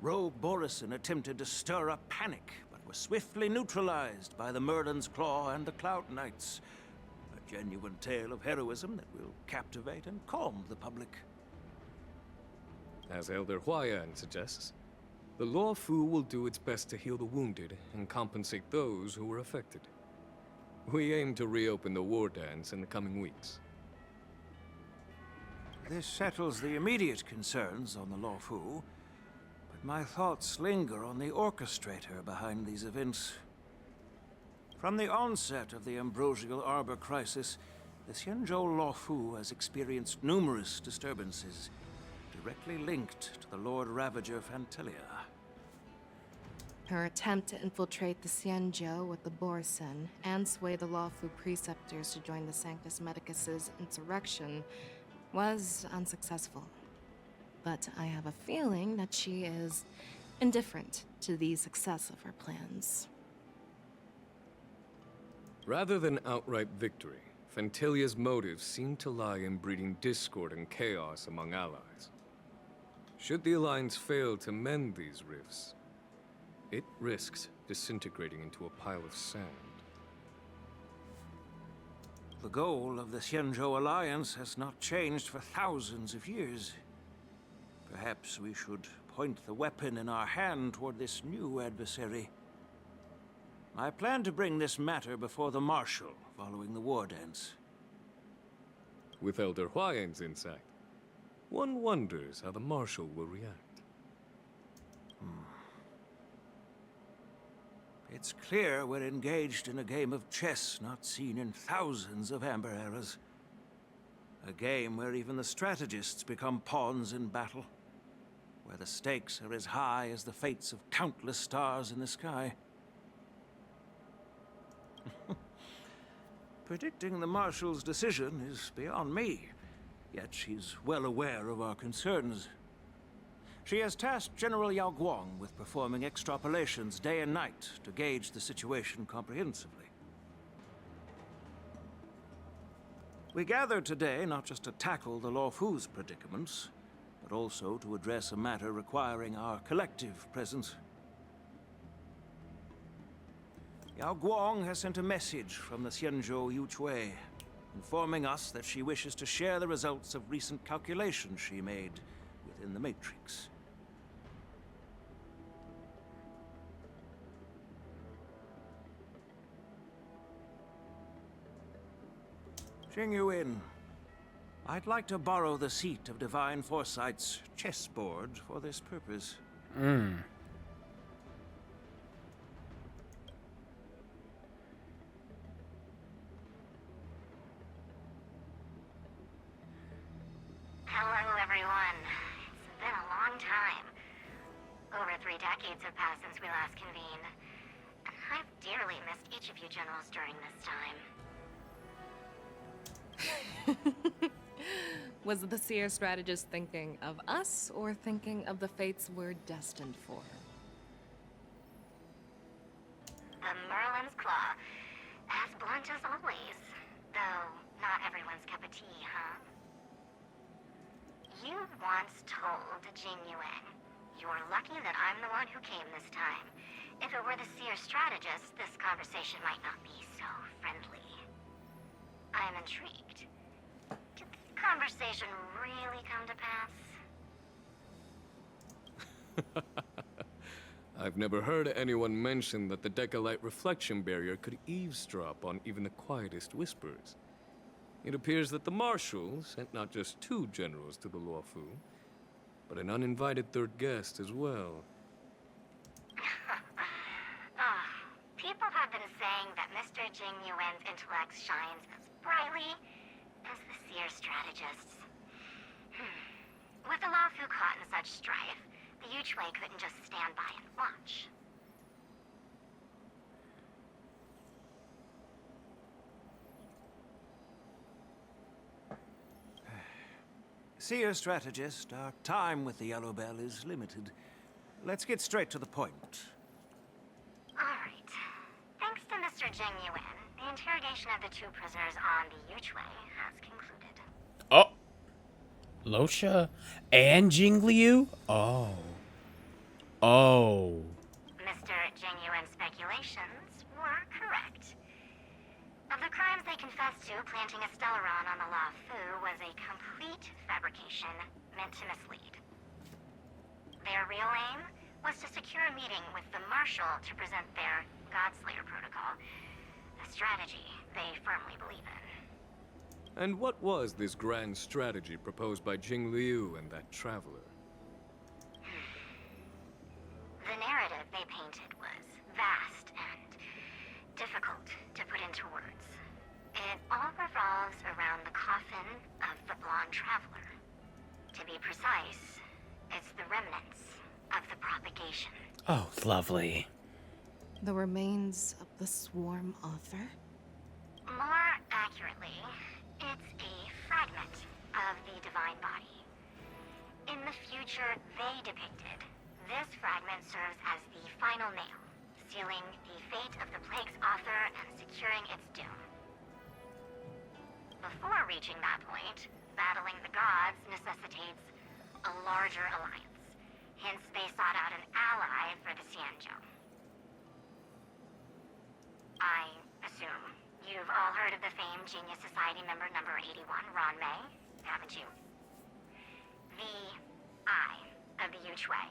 rogue Borisin attempted to stir up panic, but was swiftly neutralized by the Merlin's Claw and the Cloud Knights. A genuine tale of heroism that will captivate and calm the public. As Elder Huayan suggests, The Law Fu will do its best to heal the wounded and compensate those who were affected. We aim to reopen the war dance in the coming weeks. This settles the immediate concerns on the Law Fu, but my thoughts linger on the orchestrator behind these events. From the onset of the Ambrosial Arbor crisis, the Xianzhou Law Fu has experienced numerous disturbances, directly linked to the Lord Ravager Fantelia. Her attempt to infiltrate the Xianzhou with the Borsen and sway the Lawfu preceptors to join the Sanctus Medicus's insurrection was unsuccessful. But I have a feeling that she is indifferent to the success of her plans. Rather than outright victory, Fantelia's motives seem to lie in breeding discord and chaos among allies. Should the Alliance fail to mend these rifts, it risks disintegrating into a pile of sand. The goal of the Xianzhou Alliance has not changed for thousands of years. Perhaps we should point the weapon in our hand toward this new adversary. I plan to bring this matter before the Marshal following the war dance. With Elder Huayan's insight, one wonders how the Marshal will react. It's clear we're engaged in a game of chess not seen in thousands of Amber eras. A game where even the strategists become pawns in battle. Where the stakes are as high as the fates of countless stars in the sky. Predicting the Marshal's decision is beyond me, yet she's well aware of our concerns. She has tasked General Yao Guang with performing extrapolations day and night to gauge the situation comprehensively. We gathered today not just to tackle the Law Fu's predicaments, but also to address a matter requiring our collective presence. Yao Guang has sent a message from the Xianzhou Yuchui, informing us that she wishes to share the results of recent calculations she made within the Matrix. Jingyuin, I'd like to borrow the seat of Divine Foresight's chessboard for this purpose. Hello, everyone. It's been a long time. Over 3 decades have passed since we last convened. And I've dearly missed each of you generals during this time. Was the seer strategist thinking of us or thinking of the fates we're destined for? The Merlin's Claw. As blunt as always. Though, not everyone's cup of tea, huh? You once told Jing Yuan, "You're lucky that I'm the one who came this time. If it were the seer strategist, this conversation might not be so friendly." I am intrigued. Did this conversation really come to pass? I've never heard anyone mention that the Decalite reflection barrier could eavesdrop on even the quietest whispers. It appears that the Marshal sent not just 2 generals to the Law Fu, but an uninvited 3rd guest as well. People have been saying that Mr. Jing Yuan's intellect shines as brightly as the seer strategists. With the Law Fu caught in such strife, the Yuchui couldn't just stand by and watch. Seer strategist, our time with the Yellow Bell is limited. Let's get straight to the point. Alright. Thanks to Mr. Jing Yuan, the interrogation of the 2 prisoners on the Yuchui has concluded. Oh. Losha and Jingliu? Oh. Oh. Mr. Jing Yuan's speculations were correct. Of the crimes they confessed to, planting a Stellaron on the Law Fu was a complete fabrication meant to mislead. Their real aim was to secure a meeting with the Marshal to present their Godslayer protocol, a strategy they firmly believe in. And what was this grand strategy proposed by Jing Liu and that traveler? The narrative they painted was vast and difficult to put into words. It all revolves around the coffin of the blonde traveler. To be precise, it's the remnants of the propagation. Oh, lovely. The remains of the swarm author? More accurately, it's a fragment of the divine body. In the future they depicted, this fragment serves as the final nail, sealing the fate of the plague's author and securing its doom. Before reaching that point, battling the gods necessitates a larger alliance. Hence, they sought out an ally for the Xianzhou. I assume you've all heard of the famed Genius Society member number 81, Ron May, haven't you? The Eye of the Yu Chui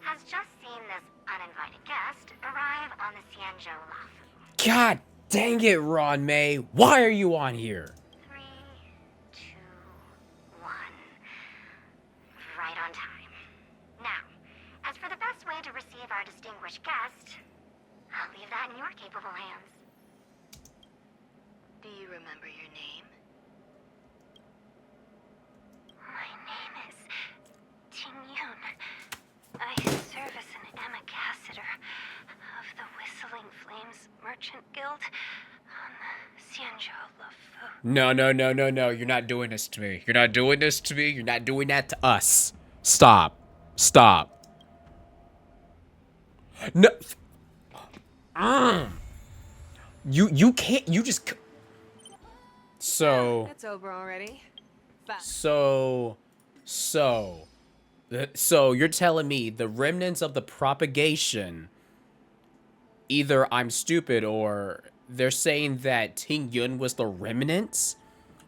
has just seen this uninvited guest arrive on the Xianzhou Lafu. God dang it, Ron May. Why are you on here? 3, 2, 1. Right on time. Now, as for the best way to receive our distinguished guest, I'll leave that in your capable hands. Do you remember your name? My name is Ting Yun. I serve as an ambassador of the Whistling Flames Merchant Guild on the Xianzhou Lafu. No, no, no, no, no. You're not doing this to me. You're not doing this to me. You're not doing that to us. Stop. Stop. No. You can't. You just. So. It's over already. So you're telling me the remnants of the propagation, either I'm stupid or they're saying that Ting Yun was the remnants,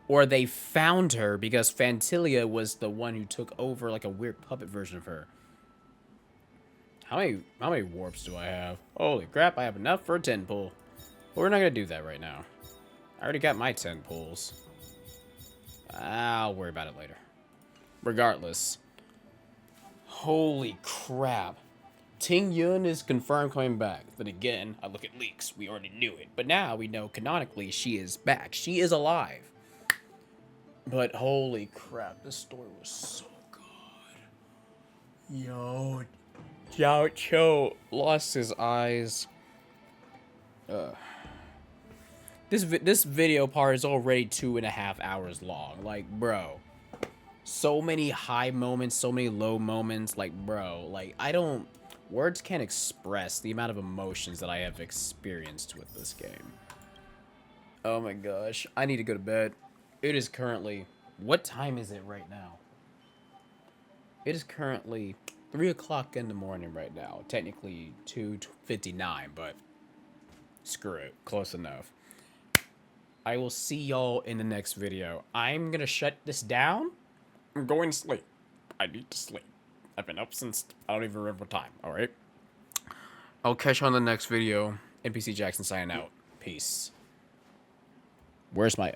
or they found her because Fantilia was the one who took over like a weird puppet version of her. How many warps do I have? Holy crap, I have enough for a 10 pull. But we're not gonna do that right now. I already got my 10 pulls. I'll worry about it later. Regardless. Holy crap. Ting Yun is confirmed coming back. But again, I look at leaks. We already knew it. But now we know canonically she is back. She is alive. But holy crap, this story was so good. Yo, Jiao Cho lost his eyes. This video part is already 2.5 hours long. Like, bro. So many high moments, so many low moments. Like, bro, like, words can't express the amount of emotions that I have experienced with this game. Oh my gosh. I need to go to bed. It is currently, what time is it right now? It is currently 3 o'clock in the morning right now. Technically 2:59, but screw it. Close enough. I will see y'all in the next video. I'm gonna shut this down. I'm going to sleep. I need to sleep. I've been up since I don't even remember what time. Alright? I'll catch you on the next video. NPC Jackson signing out. Peace. Where's my